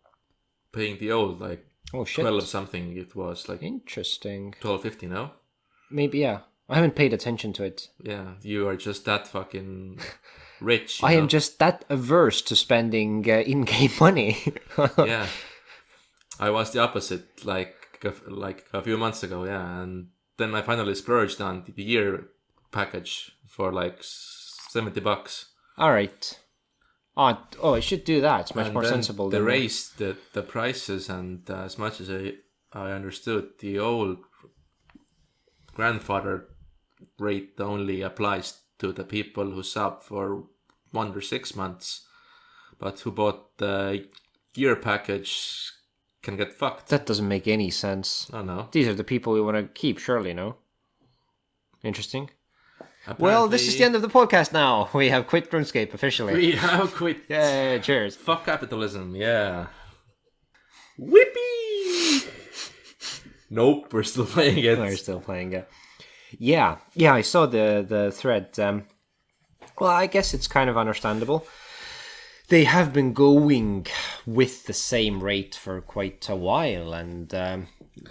paying the old, like 12 something. It was like interesting. 12.50 now. Maybe I haven't paid attention to it. Yeah, you are just that fucking rich. I am just that averse to spending in-game money. Yeah, I was the opposite. Like a few months ago. Yeah, and then I finally splurged on the year package for like $70. All right. Oh, I should do that. It's much more sensible. They raised the prices, and as much as I understood, the old grandfather rate only applies to the people who sub for 1 or 6 months, but who bought the year package can get fucked. That doesn't make any sense. Oh no. These are the people we want to keep, surely, no? Interesting. Apparently, well, this is the end of the podcast now. We have quit RuneScape officially. We have quit. Yeah, cheers. Fuck capitalism, yeah. Whippy! Nope, we're still playing it. We're still playing it. Yeah, I saw the thread. Well, I guess it's kind of understandable. They have been going with the same rate for quite a while, and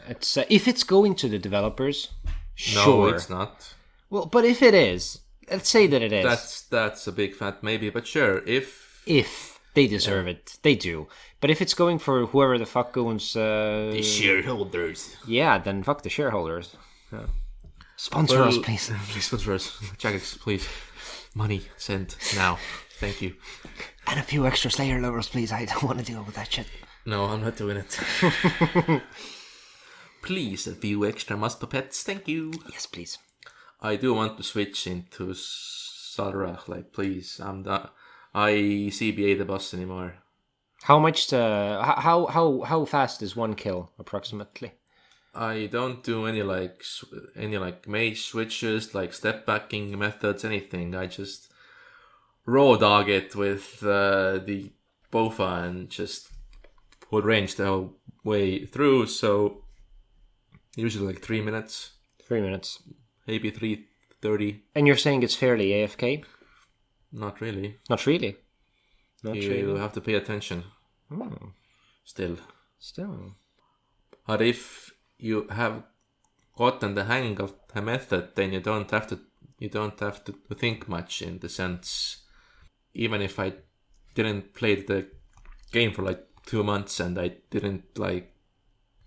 it's if it's going to the developers, sure. No, it's not. Well, but if it is, let's say that it is. That's a big fat maybe, but sure, if they deserve it, they do. But if it's going for whoever the fuck owns the shareholders, yeah, then fuck the shareholders. Yeah. Sponsor us, please. Please sponsor us, Jagex, please. Money sent now. Thank you. And a few extra Slayer lovers, please. I don't want to deal with that shit. No, I'm not doing it. Please, a few extra must puppets. Thank you. Yes, please. I do want to switch into Salrach, like, please. I CBA the boss anymore. How much? How fast is one kill approximately? I don't do any mage switches, like step backing methods, anything. I just raw dog it with the Bofa and just hold range the whole way through. So usually like 3 minutes. 3 minutes. Maybe 30. And you're saying it's fairly AFK? Not really. Not really. You have to pay attention. Still. But if you have gotten the hang of the method, then you don't have to think much, in the sense, even if I didn't play the game for like 2 months and I didn't like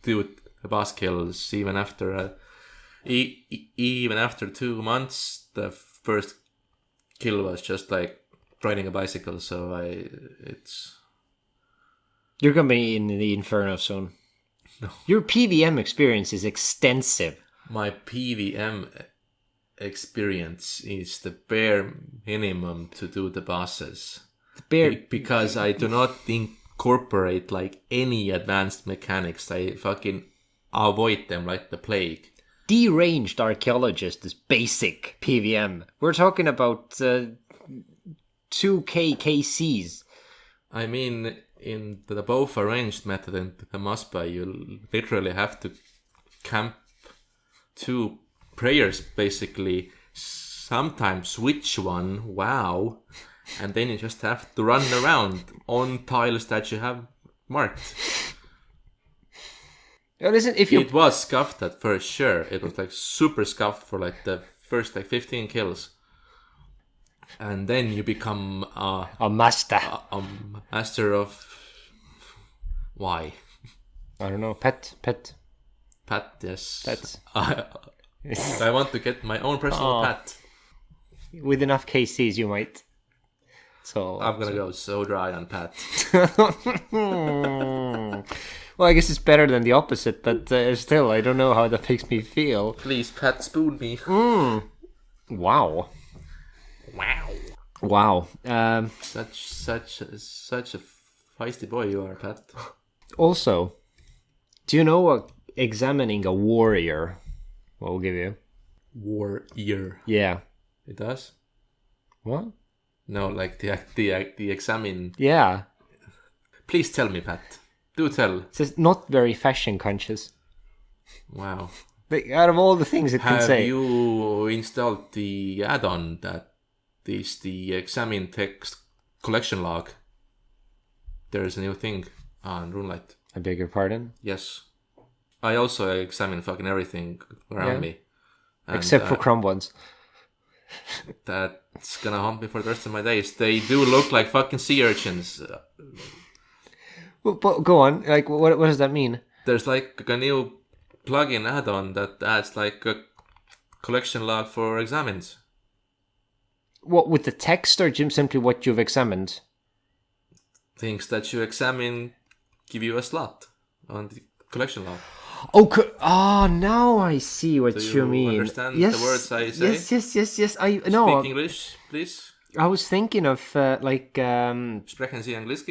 do the boss kills, even after even after 2 months, the first kill was just like riding a bicycle. So you're gonna be in the Inferno soon. No. Your PVM experience is extensive. My PVM experience is the bare minimum to do the bosses. Because I do not incorporate like any advanced mechanics. I fucking avoid them like the plague. Deranged Archaeologist is basic PVM. We're talking about 2k KCs. I mean, in the both arranged method and the Muspa, you literally have to camp 2 prayers, basically. Sometimes switch one, wow. And then you just have to run around on tiles that you have marked. Listen, it was scuffed at first, sure. It was like super scuffed for like the first like 15 kills. And then you become a master. A master of... Why? I don't know. Pet, yes. Pets. I want to get my own personal pet. With enough KCs, you might. So I'm gonna go so dry on pet. Well, I guess it's better than the opposite, but still, I don't know how that makes me feel. Please, pet, spoon me. Wow. Such a feisty boy you are, Pat. Also, do you know what examining a warrior will give you? Warrior. Yeah. It does? What? No, like the examine. Yeah. Please tell me, Pat. Do tell. It's just not very fashion conscious. Wow. Like, out of all the things it can say. Have you installed the add-on that is the examine text collection log? There's a new thing on RuneLight. I beg your pardon? Yes. I also examine fucking everything around me. And, except for crumb ones. That's gonna haunt me for the rest of my days. They do look like fucking sea urchins. Well, but go on. Like, what does that mean? There's like a new plugin add-on that adds like a collection log for examines. What, with the text or simply what you've examined? Things that you examine give you a slot on the collection log. Now I see what you mean. Understand the words I say? Yes. I know. Speak English, please. I was thinking of Sprechen Sie Englisch,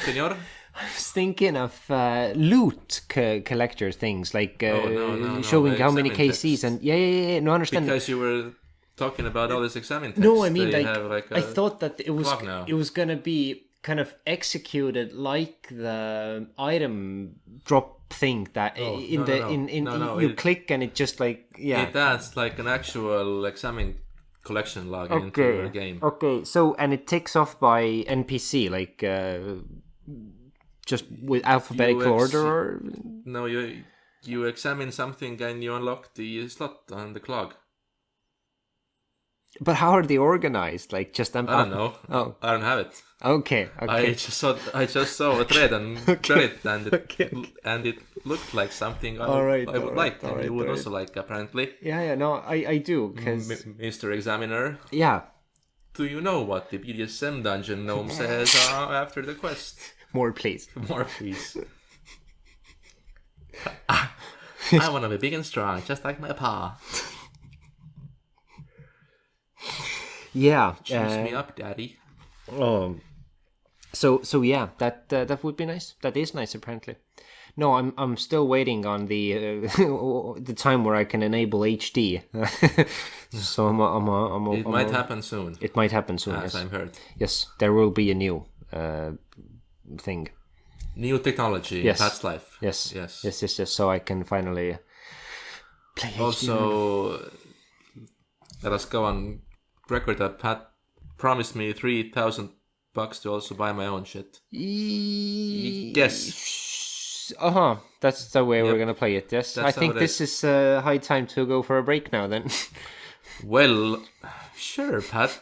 señor? I was thinking of loot collector things, like showing how many KCs and yeah. No, I understand. Because you were talking about all this examine text. No, I mean like I thought that it was gonna be kind of executed like the item drop thing that you click and it just like it adds like an actual examine collection log into your game. Okay, so and it ticks off by NPC, like just with alphabetical order, or no? You examine something and you unlock the slot on the clog. But how are they organized? Like just I don't know. Oh, I don't have it. Okay. I just saw a thread and read it, and it looked like something I would like, and you would also like, apparently. Yeah. No, I do, because Mr. Examiner. Yeah. Do you know what the BDSM dungeon gnome says after the quest? More, please. More, please. I want to be big and strong, just like my pa. Yeah. Choose me up, daddy. So yeah, that would be nice. That is nice, apparently. No, I'm still waiting on the the time where I can enable HD. So it might happen soon. It might happen soon. As yes. I've heard. Yes, there will be a new thing. New technology. Yes. That's life. Yes. So I can finally play also, HD. let us go on record that Pat promised me $3,000 to also buy my own shit. Yes. That's the way we're gonna play it. Yes, I think this is high time to go for a break now. Then. Well, sure, Pat.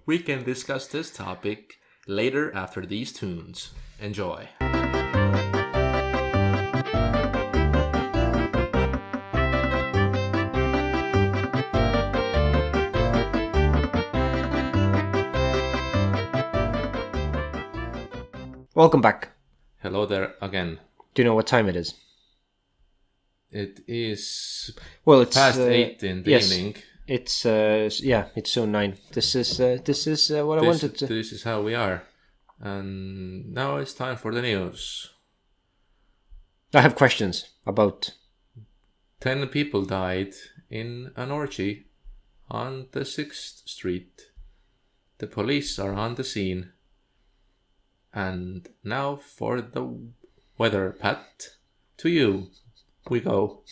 We can discuss this topic later after these tunes. Enjoy. Welcome back. Hello there again. Do you know what time it is? It is it's past 8 in the evening. It's it's soon 9. This is what I wanted to. This is how we are, and now it's time for the news. I have questions about. 10 people died in an orgy on the 6th Street. The police are on the scene. And now for the weather, Pat. To you, we go.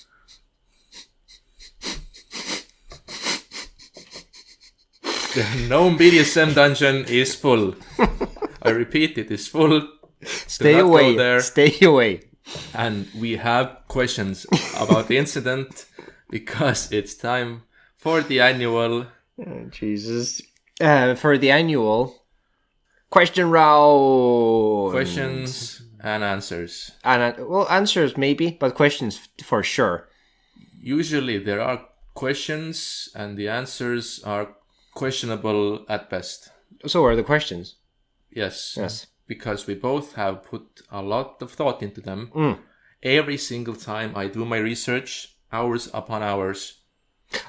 The gnome BDSM dungeon is full. I repeat, it is full. Stay away. There. Stay away. And we have questions about the incident because it's time for the annual. Oh, Jesus. For the annual. Question round. Questions and answers. And answers maybe, but questions for sure. Usually there are questions and the answers are questionable at best. So are the questions. Yes. Because we both have put a lot of thought into them. Every single time I do my research, hours upon hours.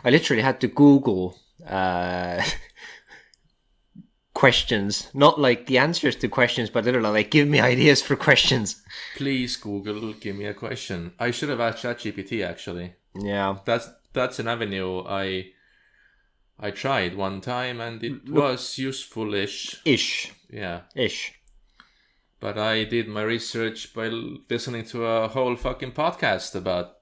I literally had to Google questions, not like the answers to questions, but literally like give me ideas for questions. Please Google, give me a question. I should have asked ChatGPT actually. Yeah, that's an avenue I tried one time and it was useful-ish. Yeah. But I did my research by listening to a whole fucking podcast about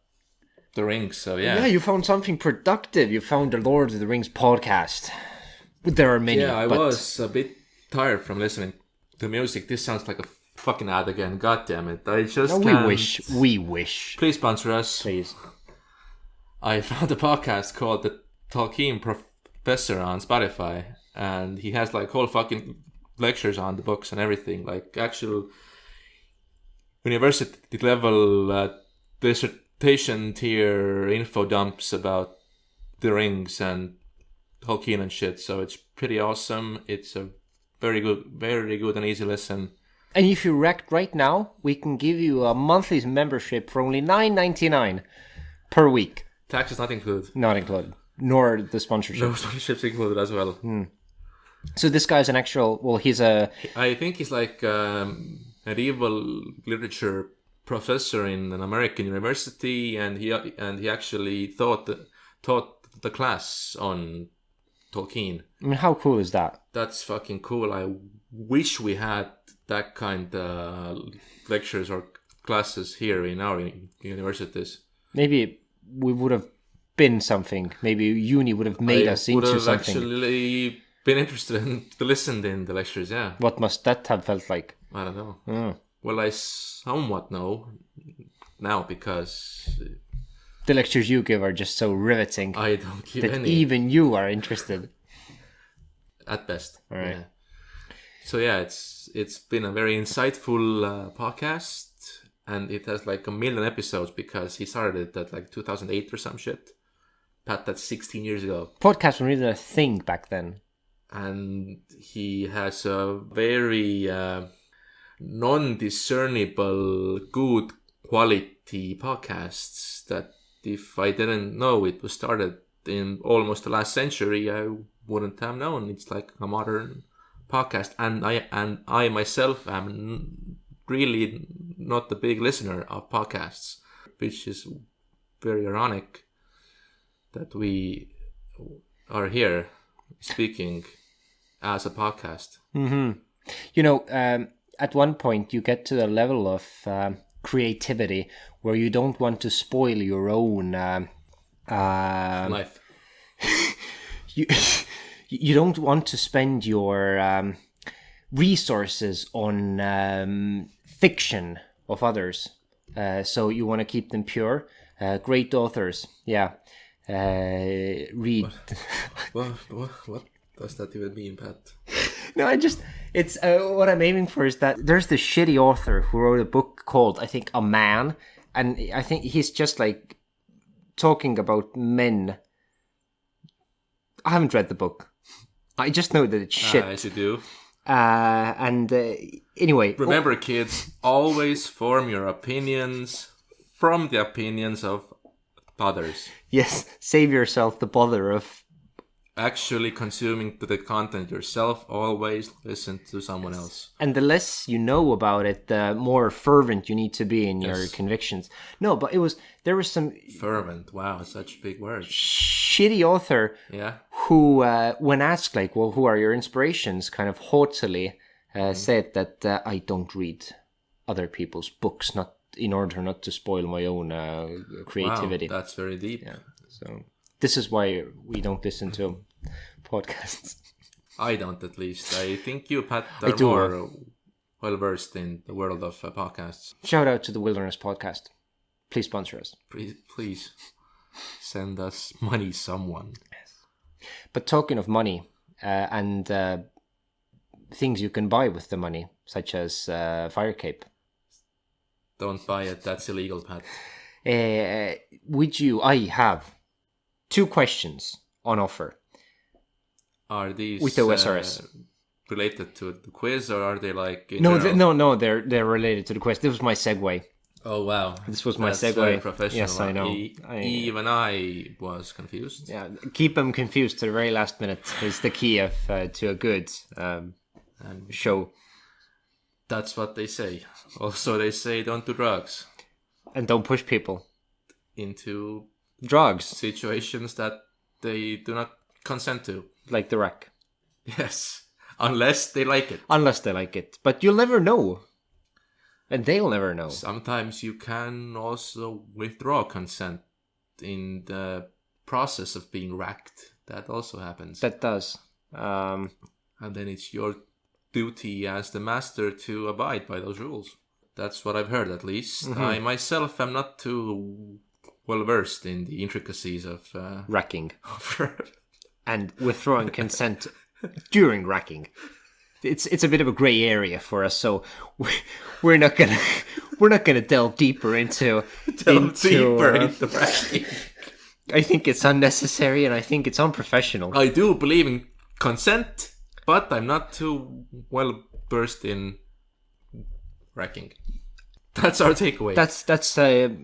the Rings. So yeah. Yeah, you found something productive. You found the Lord of the Rings podcast. There are many. Yeah, I was a bit tired from listening to music. This sounds like a fucking ad again. God damn it. I just can't... We wish. Please sponsor us. Please. I found a podcast called The Tolkien Professor on Spotify. And he has like whole fucking lectures on the books and everything. Like actual university level dissertation tier info dumps about the Rings and Tolkien and shit, so it's pretty awesome. It's a very good and easy listen. And if you wrecked right now, we can give you a monthly membership for only $9.99 per week. Tax is not included. Not included. Nor the sponsorship. No sponsorships included as well. So this guy's an actual... Well, he's a... I think he's like medieval literature professor in an American university, and he actually taught the class on Tolkien. I mean, how cool is that? That's fucking cool. I wish we had that kind of lectures or classes here in our universities. Maybe we would have been something. Maybe uni would have made us into something. I would have actually been interested to listen in the lectures, yeah. What must that have felt like? I don't know. Well, I somewhat know now because... The lectures you give are just so riveting. I don't give that any. Even you are interested. At best. All right. Yeah. So yeah, it's been a very insightful podcast, and it has like 1 million episodes because he started it at like 2008 or some shit. Pat, that's 16 years ago. Podcasts were really a thing back then. And he has a very non-discernible, good quality podcasts that if I didn't know it was started in almost the last century, I wouldn't have known. It's like a modern podcast, and I myself am really not the big listener of podcasts, which is very ironic that we are here speaking as a podcast. Mm-hmm. You know, at one point you get to the level of creativity where you don't want to spoil your own life. you you don't want to spend your resources on fiction of others. So you want to keep them pure. Great authors, yeah. Read. What does that even mean, Pat? No, it's what I'm aiming for is that there's this shitty author who wrote a book called, I think, A Man, and I think he's just like talking about men. I haven't read the book. I just know that it's shit. As you do. Anyway. Remember, kids, always form your opinions from the opinions of others. Yes, save yourself the bother of actually consuming the content yourself. Always listen to someone else. And the less you know about it, the more fervent you need to be in your convictions. No, but there was some... Fervent, wow, such big words. Shitty author who, when asked, like, well, who are your inspirations, kind of haughtily said that I don't read other people's books, not in order not to spoil my own creativity. Wow, that's very deep. Yeah, so this is why we don't listen to podcasts. I don't, at least. I think you, Pat, are more well-versed in the world of podcasts. Shout out to the Wilderness Podcast. Please sponsor us. Please send us money, someone. Yes. But talking of money and things you can buy with the money, such as fire cape. Don't buy it. That's illegal, Pat. I have 2 questions on offer. Are these with the OSRS related to the quiz, or are they like no? They're related to the quiz. This was my segue. Oh wow, this was my segue. Very professional. Yes, I know. Even I was confused. Yeah, keep them confused to the very last minute is the key of to a good show. That's what they say. Also, they say don't do drugs and don't push people into drugs situations that they do not consent to, like the rack. Yes, unless they like it. But you'll never know, and they'll never know. Sometimes you can also withdraw consent in the process of being racked. That also happens. That does. And then it's your duty as the master to abide by those rules. That's what I've heard, at least. Mm-hmm. I myself am not too well versed in the intricacies of racking and withdrawing consent during racking. It's a bit of a grey area for us, so we're not gonna delve deeper into racking. I think it's unnecessary, and I think it's unprofessional. I do believe in consent, but I'm not too well versed in racking. That's our takeaway. That's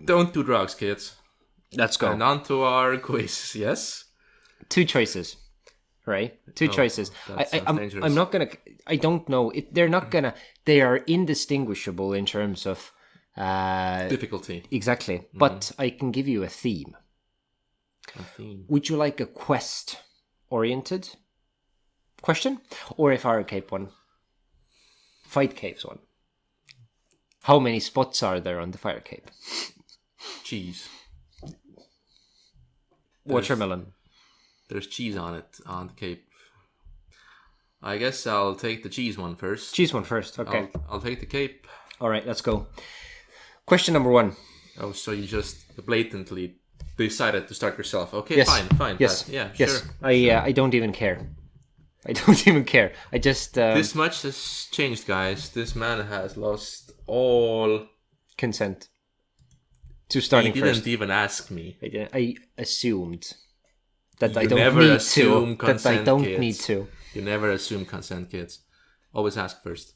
don't do drugs, kids. Let's go. And on to our quiz. Yes. 2 choices, right? 2 choices. I'm not gonna. I don't know. They're not gonna. They are indistinguishable in terms of difficulty. Exactly. Mm-hmm. But I can give you a theme. Would you like a quest-oriented question, or a fire cape one? Fight caves one. How many spots are there on the fire cape? Cheese. Watermelon. There's cheese on it, on the cape. I guess I'll take the cheese one first. Cheese one first, okay. I'll take the cape. All right, let's go. Question number 1. Oh, so you just blatantly decided to start yourself. Okay, yes. Fine. Yes, yeah, yes. Sure. I don't even care. I just... This much has changed, guys. This man has lost all... consent. To starting first. He didn't even ask me. I assumed that you I don't never need assume to. Consent, that I don't kids. need to. You never assume consent, kids. Always ask first.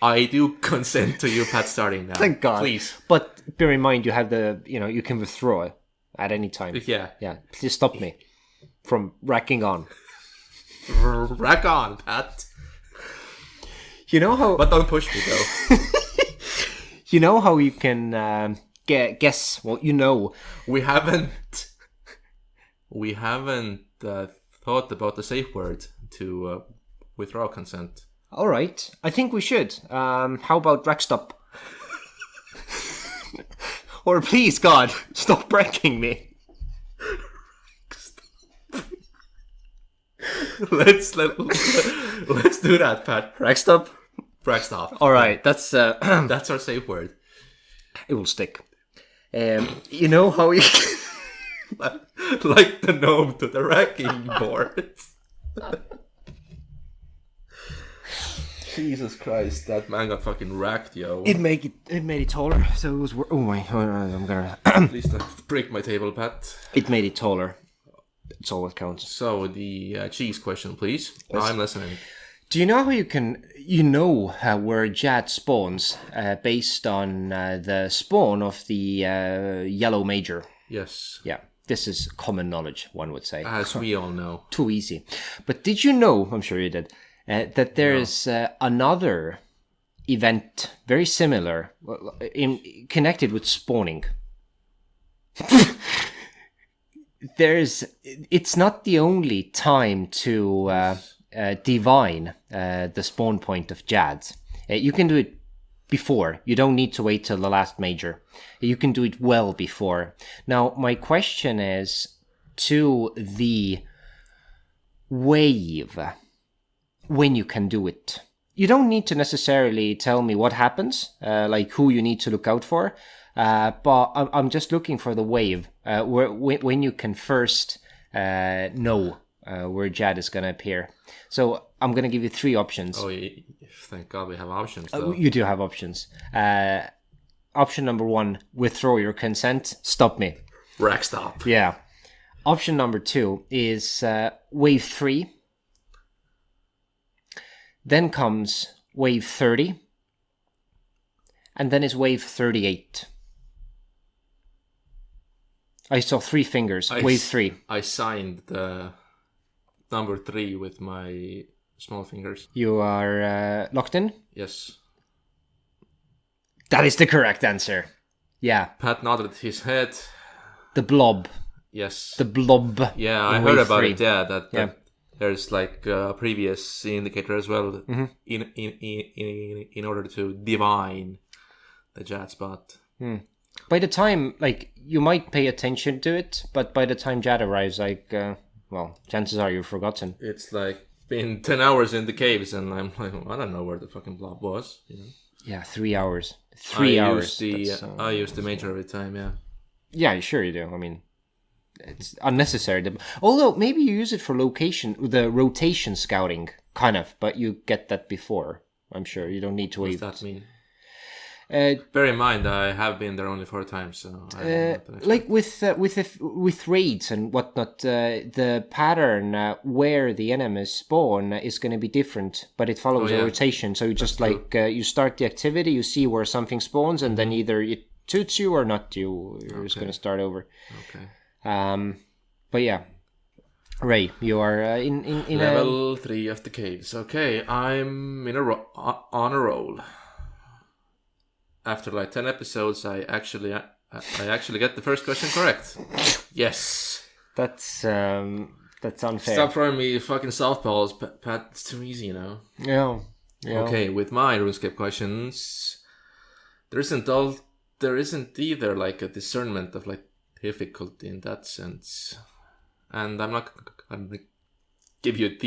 I do consent to you, Pat, starting now. Thank God. Please. But bear in mind, you have you can withdraw at any time. Yeah. Yeah. Please stop me from racking on. Rack on, Pat. You know how... But don't push me, though. You know how you can guess what you know? We haven't thought about the safe word to withdraw consent. All right. I think we should. How about rack stop? Or please, God, stop wrecking me. let's do that, Pat. Ragstop. Ragstop. All right, that's That's our safe word. it will stick. You know how you Like the gnome to the racking board. Jesus Christ, that man got fucking racked, yo. it made it taller, so it was. Oh my! I'm gonna. Please don't break my table, Pat. It made it taller. It's all that counts. So the cheese question, please. I'm listening. Do you know how where Jad spawns based on the spawn of the yellow major? Yes, Yeah, this is common knowledge, one would say. as we all know. Too easy. But did you know, I'm sure you did, that there is another event very similar connected with spawning? It's not the only time to divine the spawn point of Jads. You can do it before. You don't need to wait till the last major. You can do it well before. Now, my question is to the wave, when you can do it. You don't need to necessarily tell me what happens, like who you need to look out for, but I'm just looking for the wave, when you can first know where Jad is going to appear. So I'm going to give you 3 options. Oh, thank God we have options, though. You do have options. Option number 1, withdraw your consent. Stop me. Rack stop. Yeah. Option number 2 is wave 3. Then comes wave 30. And then is wave 38. I saw 3 fingers. Wave 3. I signed the number 3 with my small fingers. You are locked in? Yes. That is the correct answer. Yeah. Pat nodded his head. The blob. Yes. The blob. Yeah, I heard about it. Yeah, that there's like a previous indicator as well in order to divine the Jad spot. By the time, like, you might pay attention to it, but by the time Jad arrives, like, well, chances are you've forgotten. It's like been 10 hours in the caves, and I'm like, I don't know where the fucking blob was. You know? Yeah, 3 hours. 3 hours. I use the major every time. Yeah. Yeah, sure you do. I mean, it's unnecessary. Although maybe you use it for the rotation scouting, kind of, but you get that before. I'm sure you don't need to wait. What does that mean? Bear in mind, I have been there only 4 times, so I don't know what the next like with raids and whatnot, the pattern where the enemies spawn is going to be different, but it follows a rotation. So you just you start the activity, you see where something spawns, and then either it toots you or not you. You're just going to start over. Okay. But yeah, Ray, you are in level 3 of the caves. Okay, I'm on a roll. After like 10 episodes, I actually get the first question correct. Yes. That's unfair. Stop throwing me fucking softballs, Pat. It's too easy, you know. Yeah. Okay, with my RuneScape questions, there isn't either like a discernment of like difficulty in that sense, and I'm not gonna give you a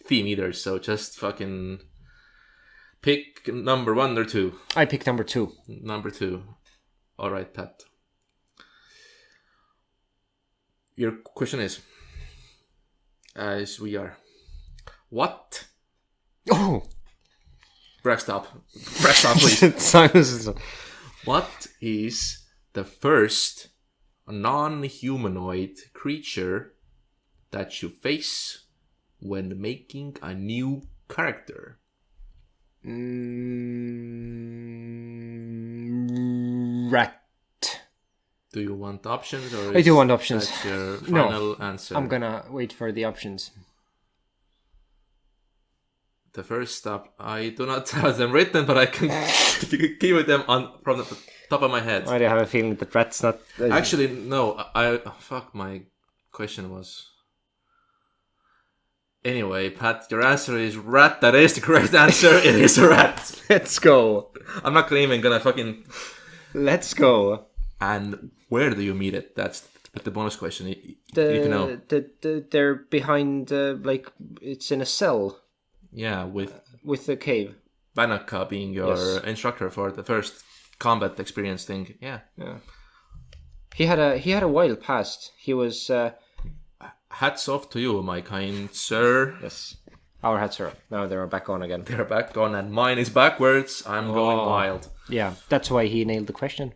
theme either. So just fucking pick number 1 or 2. I picked number 2. Number 2. All right, Pat. Your question is, as we are, what? Oh. Break stop, please. What is the first non-humanoid creature that you face when making a new character? Rat. Do you want options? Or I do want options. That's your final answer? I'm gonna wait for the options. The first stop, I do not have them written, but I can give them from the top of my head. I have a feeling that rat's not... Actually, no. Fuck, my question was... Anyway, Pat, your answer is rat. That is the correct answer. It is a rat. Let's go. I'm not even gonna fucking... Let's go. And where do you meet it? That's With the bonus question, you know. They're behind, like, it's in a cell. Yeah, with the cave. Banaka being your instructor for the first combat experience thing. Yeah. He had a wild past. He was. Hats off to you, my kind sir. Yes. Our hats are off. Now they're back on again. They're back on, and mine is backwards. I'm going wild. Yeah, that's why he nailed the question.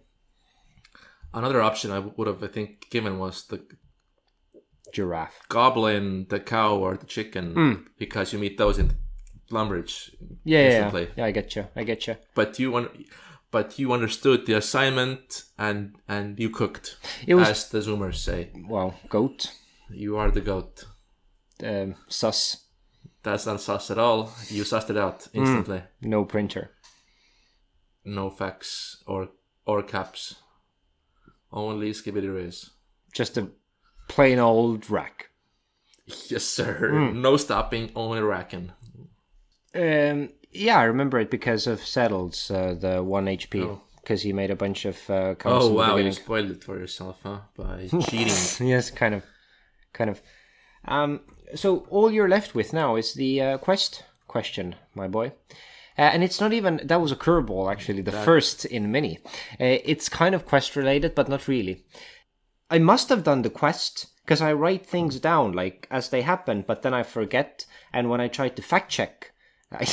Another option I would have, I think, given was the giraffe, goblin, the cow, or the chicken, because you meet those in Lumbridge. Yeah, I get you. But you understood the assignment, and you cooked, as the Zoomers say. Well, goat. You are the goat. Sus. That's not sus at all. You sussed it out instantly. No printer. No fax or caps. Only skibidi riz. Just a plain old rack. Yes, sir. No stopping, only racking. Yeah, I remember it because of Settles, the 1 HP. Because he made a bunch of comments. Oh, wow, you spoiled it for yourself, huh? By cheating. Yes, kind of. So all you're left with now is the quest question, my boy. And it's not even... That was a curveball, actually. The first in many. It's kind of quest related, but not really. I must have done the quest, because I write things down, like, as they happen, but then I forget. And when I tried to fact check, I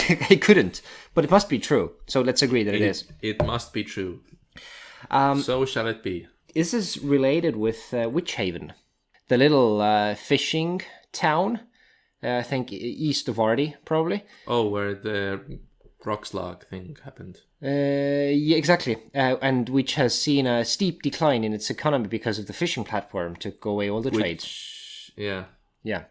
couldn't. But it must be true. So let's agree that it is. It must be true. So shall it be. This is related with Witch Haven. The little fishing town, I think east of Ardee, probably. Oh, where the rock slug thing happened. Yeah, exactly. And which has seen a steep decline in its economy because of the fishing platform took away all the trades. Yeah. Yeah.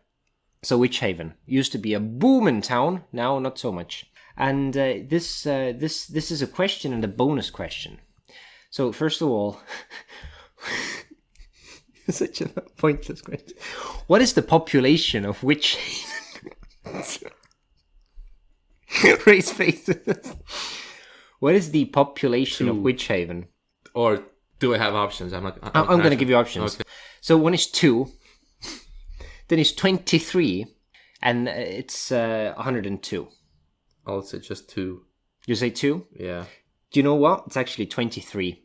So Witch Haven used to be a booming town, now not so much. And this is a question and a bonus question. So first of all, such a pointless question. What is the population of Witch Haven? Raise faces. What is the population of Witch Haven? Or do I have options? I'm going to give you options. Okay. So one is 2, then it's 23, and it's 102. I'll say just 2. You say 2? Yeah. Do you know what? It's actually 23.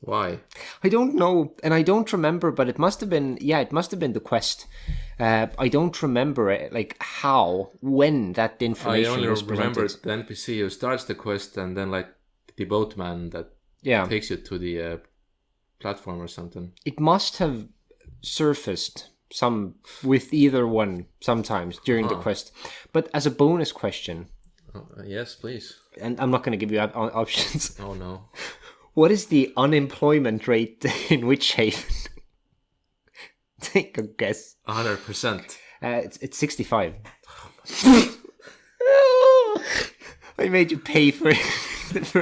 Why? I don't know, and I don't remember, but it must have been the quest. I don't remember it, like when that information was presented. I only remember the NPC who starts the quest, and then like the boatman that takes you to the platform or something. It must have surfaced some with either one sometimes during the quest. But as a bonus question... yes, please. And I'm not going to give you options. Oh, no. What is the unemployment rate in Witch Haven? Take a guess. 100%. It's 65. I made you pay for it.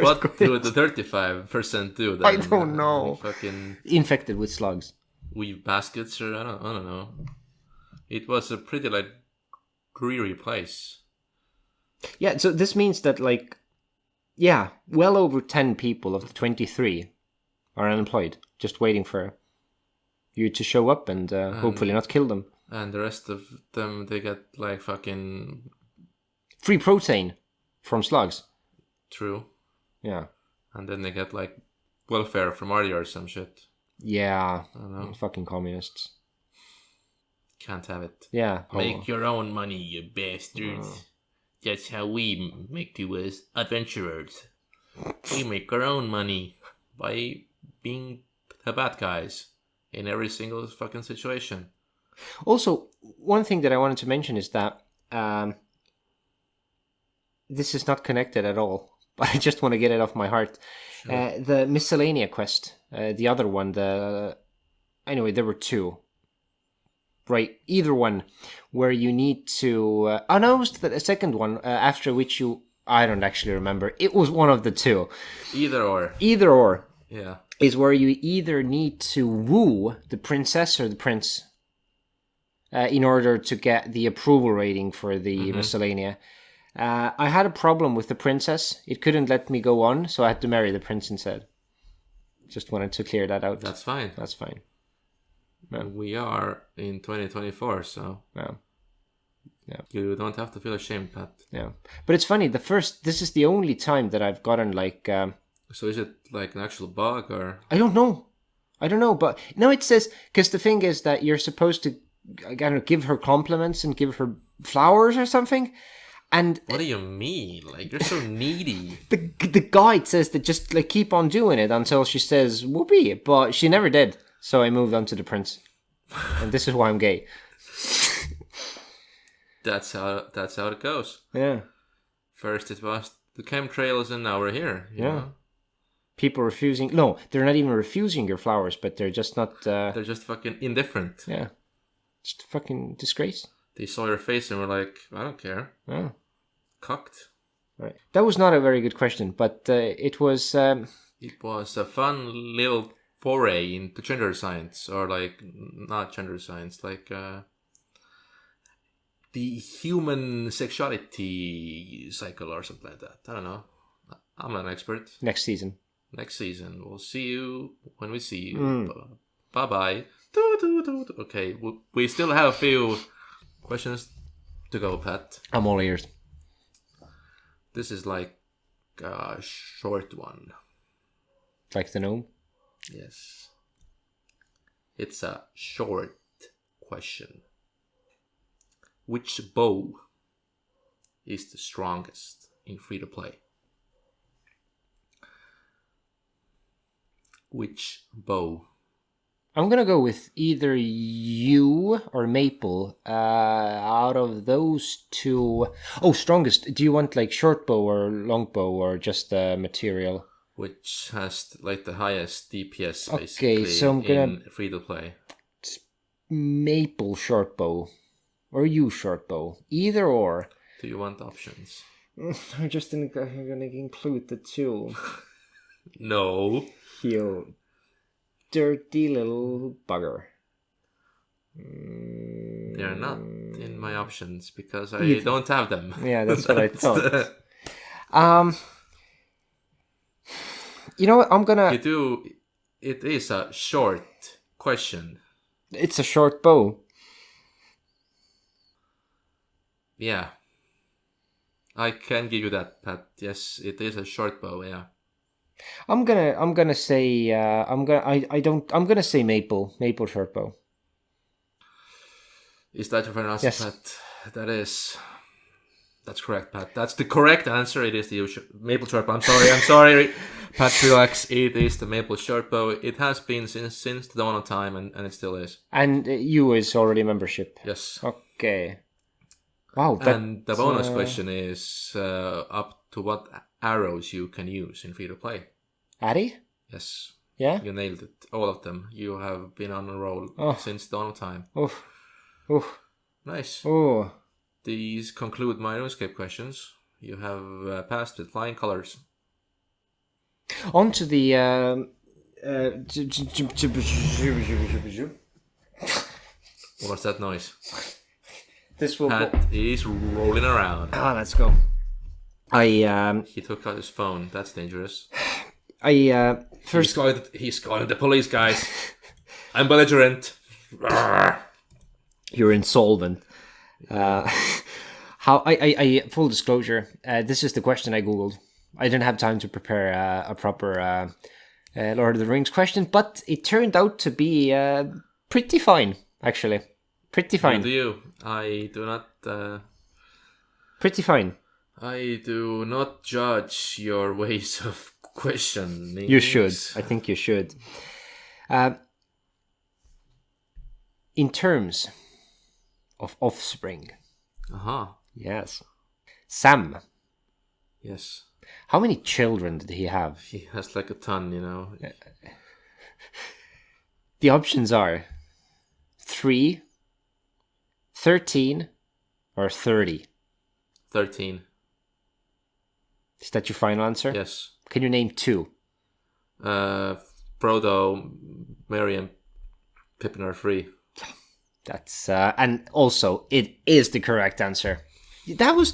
What do the 35% do then? I don't know. Fucking infected with slugs. Weave baskets, or I don't know. It was a pretty like dreary place. Yeah, so this means that like, yeah, well over 10 people of the 23 are unemployed, just waiting for you to show up and hopefully not kill them. And the rest of them, they get like fucking free protein from slugs. True. Yeah. And then they get like welfare from Arya or some shit. Yeah. I don't know. Fucking communists. Can't have it. Yeah. Make your own money, you bastards. That's how we make you as adventurers. We make our own money by being the bad guys in every single fucking situation. Also, one thing that I wanted to mention is that this is not connected at all, but I just want to get it off my heart. Sure. The miscellanea quest, the other one, anyway, there were 2. Right, either one where you need to... no, it was the second one, after which you... I don't actually remember. It was one of the 2. Either or. Yeah. Is where you either need to woo the princess or the prince in order to get the approval rating for the miscellanea. I had a problem with the princess. It couldn't let me go on, so I had to marry the prince instead. Just wanted to clear that out. That's fine. That's fine. Yeah. We are in 2024, so Yeah. You don't have to feel ashamed, Pat. Yeah. But it's funny, this is the only time that I've gotten like... So is it like an actual bug or... I don't know, but no, it says, because the thing is that you're supposed to, I don't know, give her compliments and give her flowers or something. And what do you mean? Like, you're so needy. the guide says that just like keep on doing it until she says whoopee, but she never did. So I moved on to the prince, and this is why I'm gay. That's how it goes. Yeah. First it was the chemtrails, and now we're here. You know? People refusing. No, they're not even refusing your flowers, but they're just not. They're just fucking indifferent. Yeah. Just fucking disgrace. They saw your face and were like, I don't care. Yeah. Cocked. Right. That was not a very good question, but it was. It was a fun little foray into gender science, or like not gender science, like the human sexuality cycle or something like that. I don't know. I'm not an expert. Next season. We'll see you when we see you. Bye bye. Okay, we still have a few questions to go, Pat. I'm all ears. This is like a short one. Like the gnome? Yes. It's a short question. Which bow is the strongest in free-to-play? Which bow? I'm gonna go with either you or Maple. Out of those two... Oh, strongest. Do you want like short bow or long bow or just the material? Which has like the highest DPS basically Okay, so I'm gonna... in free-to-play? Maple short bow. Or you short bow. Either or. Do you want options? I'm just gonna include the two. No. You dirty little bugger. They're not in my options because I don't have them. Yeah, that's what I thought. You know what? I'm gonna... You do... It is a short question. It's a short bow. Yeah. I can give you that, Pat. Yes, it is a short bow, yeah. I'm gonna say I'm gonna say maple short bow. Is that your final answer, Yes. Pat? That's correct, Pat. That's the correct answer. It is the maple short bow. I'm sorry, Pat. Relax. It is the maple short bow. It has been since the dawn of time, and it still is. And you is already membership. Yes. Okay. Wow. And the bonus question is up to what arrows you can use in free to play. Addy? Yes. Yeah. You nailed it. All of them. You have been on a roll since dawn of time. Oof. Oof. Nice. Oh. These conclude my RuneScape questions. You have passed with flying colors. On to the... What was that noise? This will... Pat is rolling around. Let's go. He took out his phone. That's dangerous. First... He's calling the police, guys. I'm belligerent. You're insolvent. Full disclosure, this is the question I googled. I didn't have time to prepare a proper Lord of the Rings question, but it turned out to be pretty fine, actually. Pretty fine. Do you? I do not... Pretty fine. I do not judge your ways of questioning. You should. I think you should. In terms of offspring. Uh-huh. Yes. Sam. Yes. How many children did he have? He has like a ton, you know. The options are 3, 13, or 30. 13. Is that your final answer? Yes. Can you name 2? Frodo, Merry, and Pippin are 3. That's and also it is the correct answer. That was...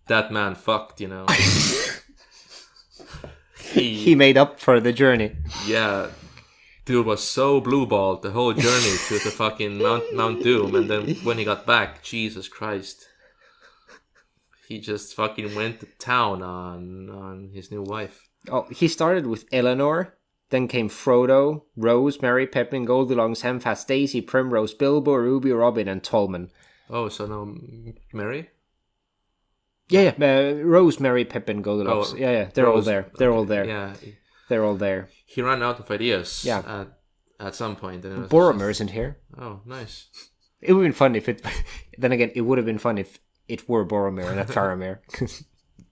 That man fucked, you know. he made up for the journey. Yeah. Dude was so blue-balled the whole journey to the fucking Mount Doom, and then when he got back, Jesus Christ. He just fucking went to town on his new wife. Oh, he started with Eleanor, then came Frodo, Rose, Merry, Pippin, Goldilocks, Hemfast, Daisy, Primrose, Bilbo, Ruby, Robin, and Tolman. Oh, so no Mary? Yeah, Rose, Merry, Pippin, Goldilocks. Yeah, they're Rose, all there. They're all there. Yeah. They're all there. He ran out of ideas Yeah. at some point. And Boromir isn't here. Oh, nice. It would have been fun if it... Then again, it would have been fun if it were Boromir and not Faramir.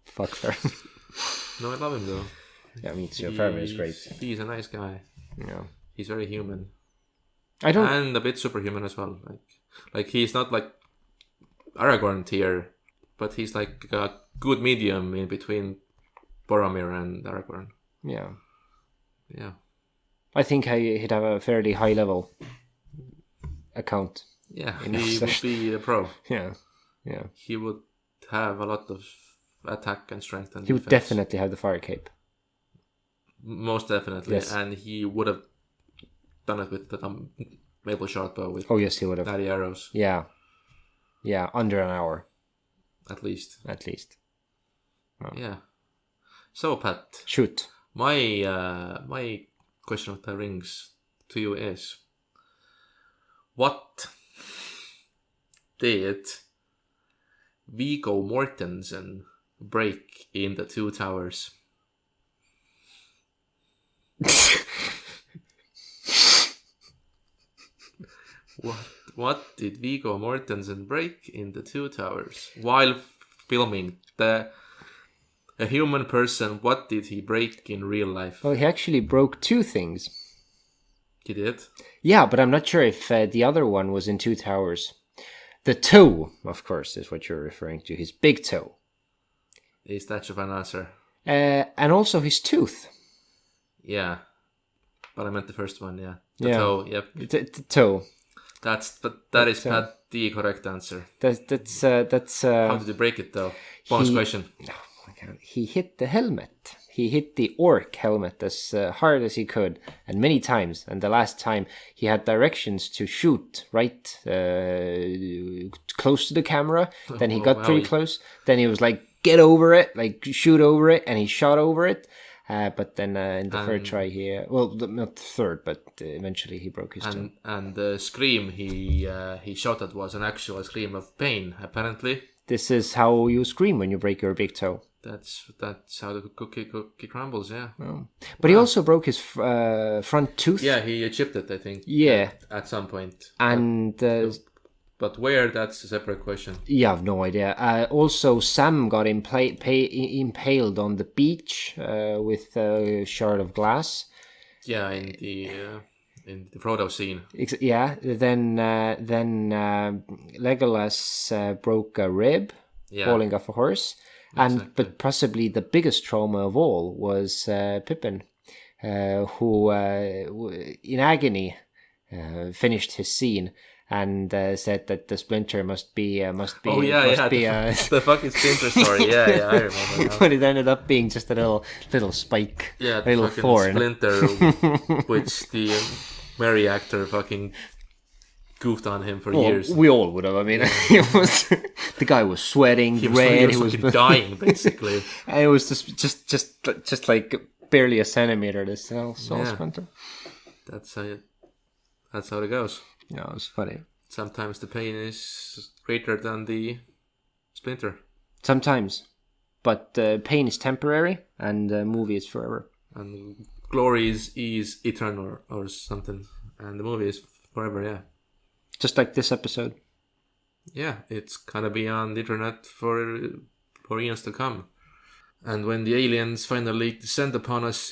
Fuck Faramir. No, I love him though. Yeah, me too. Faramir is great. He's a nice guy. Yeah. He's very human. I don't... And a bit superhuman as well. Like he's not like Aragorn tier, but he's like a good medium in between Boromir and Aragorn. Yeah. Yeah. I think he'd have a fairly high level account. Yeah, he would be a pro. Yeah. He would have a lot of attack and strength and he would defense. definitely have the fire cape. Most definitely. Yes. And he would have done it with the maple short bow with yes, he would have. 90 arrows. Yeah, under an hour. At least. Oh. Yeah. So, Pat. Shoot. My question of the rings to you is, what did Viggo Mortensen break in the Two Towers? What did Viggo Mortensen break in the Two Towers while filming a human person? What did he break in real life? Well, he actually broke two things. He did? Yeah, but I'm not sure if the other one was in Two Towers. The toe, of course, is what you're referring to. His big toe. Is that your final answer? And also his tooth. Yeah. But I meant the first one, yeah. The toe, yep. The toe. That is Pat, the correct answer. That's How did you break it though? Bonus question. Oh my God. He hit the helmet. He hit the orc helmet as hard as he could, and many times. And the last time he had directions to shoot right close to the camera. Then he got pretty close. Then he was like, get over it, like shoot over it, and he shot over it. But then in the third try, not the third, but eventually he broke his toe. And the scream he shot at was an actual scream of pain, apparently. This is how you scream when you break your big toe. That's how the cookie crumbles, yeah. Oh. But he also broke his front tooth. Yeah, he chipped it, I think. Yeah. At some point. And... but where, that's a separate question. Yeah, I have no idea. Also, Sam got impaled on the beach with a shard of glass. Yeah, in the Frodo scene. Yeah, then Legolas broke a rib falling off a horse. Exactly. But possibly the biggest trauma of all was Pippin, who in agony finished his scene and said that the splinter must be the fucking splinter story. Yeah, I remember now. But it ended up being just a little spike, a little fucking thorn. Splinter, which the Mary actor fucking goofed on him for years. We all would have. I mean, it was the guy was sweating, red. He was dying basically, and it was just like barely a centimeter. This splinter. That's how it goes. Yeah, it was funny. Sometimes the pain is greater than the splinter. Sometimes, but pain is temporary, and the movie is forever. And glory is eternal or something, and the movie is forever. Yeah. Just like this episode. Yeah, it's gonna be on the internet for years to come. And when the aliens finally descend upon us,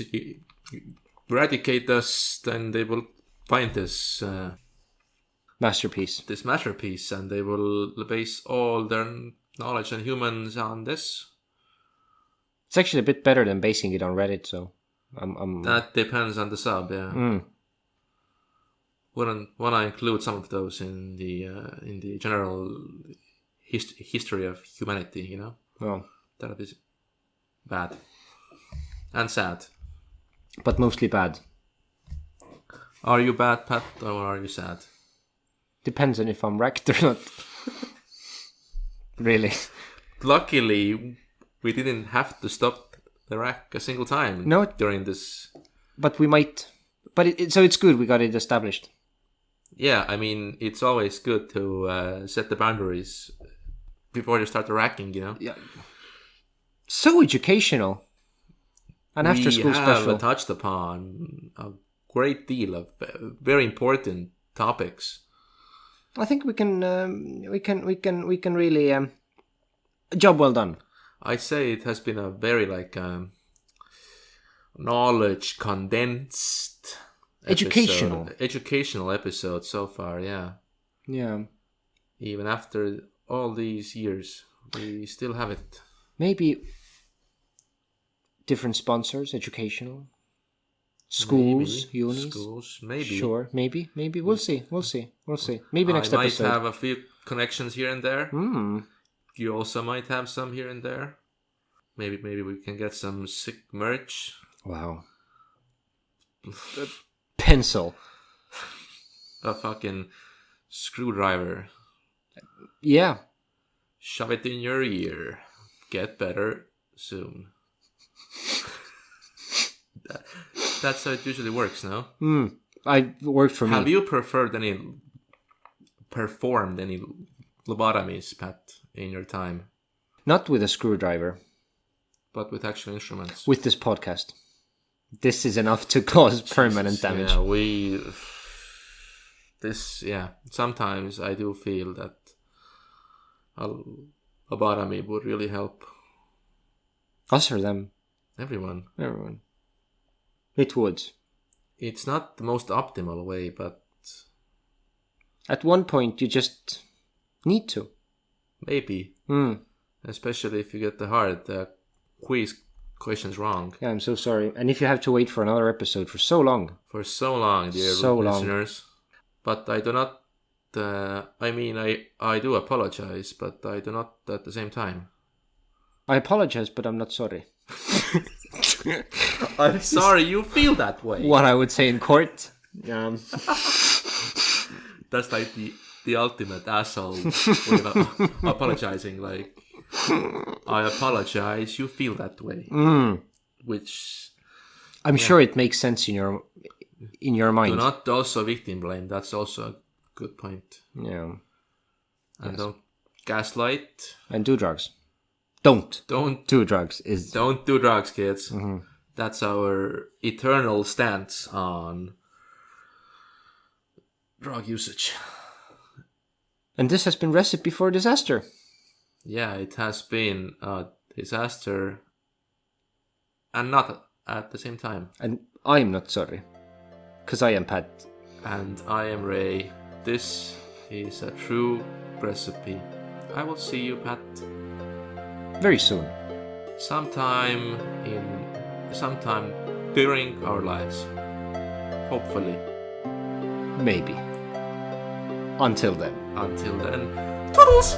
eradicate us, then they will find this masterpiece. This masterpiece, and they will base all their knowledge and humans on this. It's actually a bit better than basing it on Reddit, so that depends on the sub, yeah. Wanna include some of those in the general history of humanity, you know? Oh. That is bad and sad. but mostly bad. Are you bad, Pat, or are you sad? Depends on if I'm wrecked or not. Really. Luckily, we didn't have to stop the rack a single time during this. But we might. But so it's good we got it established. Yeah, I mean, it's always good to set the boundaries before you start the racking, you know? Yeah. So educational. An after school special. We have touched upon a great deal of very important topics. I think we can really job well done. I'd say it has been a very knowledge condensed educational episode so far. Yeah. Even after all these years, we still have it. Maybe different sponsors, educational. Schools, unis. Schools, maybe. Sure, maybe. We'll see. Maybe next episode. I might have a few connections here and there. You also might have some here and there. Maybe we can get some sick merch. Wow. A pencil. A fucking screwdriver. Yeah. Shove it in your ear. Get better soon. That's how it usually works, no? I worked for me. Have you performed any lobotomies, Pat, in your time? Not with a screwdriver. But with actual instruments? With this podcast. This is enough to cause permanent damage. Yeah, sometimes I do feel that a lobotomy would really help. Us or them? Everyone. It would. It's not the most optimal way, but... At one point, you just need to. Maybe. Especially if you get the hard quiz questions wrong. Yeah, I'm so sorry. And if you have to wait for another episode for so long. For so long, dear listeners. But I do not... I do apologize, but I do not at the same time. I apologize, but I'm not sorry. I'm sorry you feel that way. What I would say in court. That's like the ultimate asshole apologizing. Like, I apologize, you feel that way. Which I'm sure it makes sense in your mind. Do not also victim blame. That's also a good point. Yeah. And don't gaslight. And do drugs. Don't do drugs. Don't do drugs, kids. That's our eternal stance on drug usage. And this has been Recipe for Disaster. Yeah, it has been a disaster and not at the same time. And I'm not sorry. Because I am Pat. And I am Ray. This is a true recipe. I will see you, Pat. Very soon. Sometime during our lives. Hopefully. Maybe. Until then. Toodles!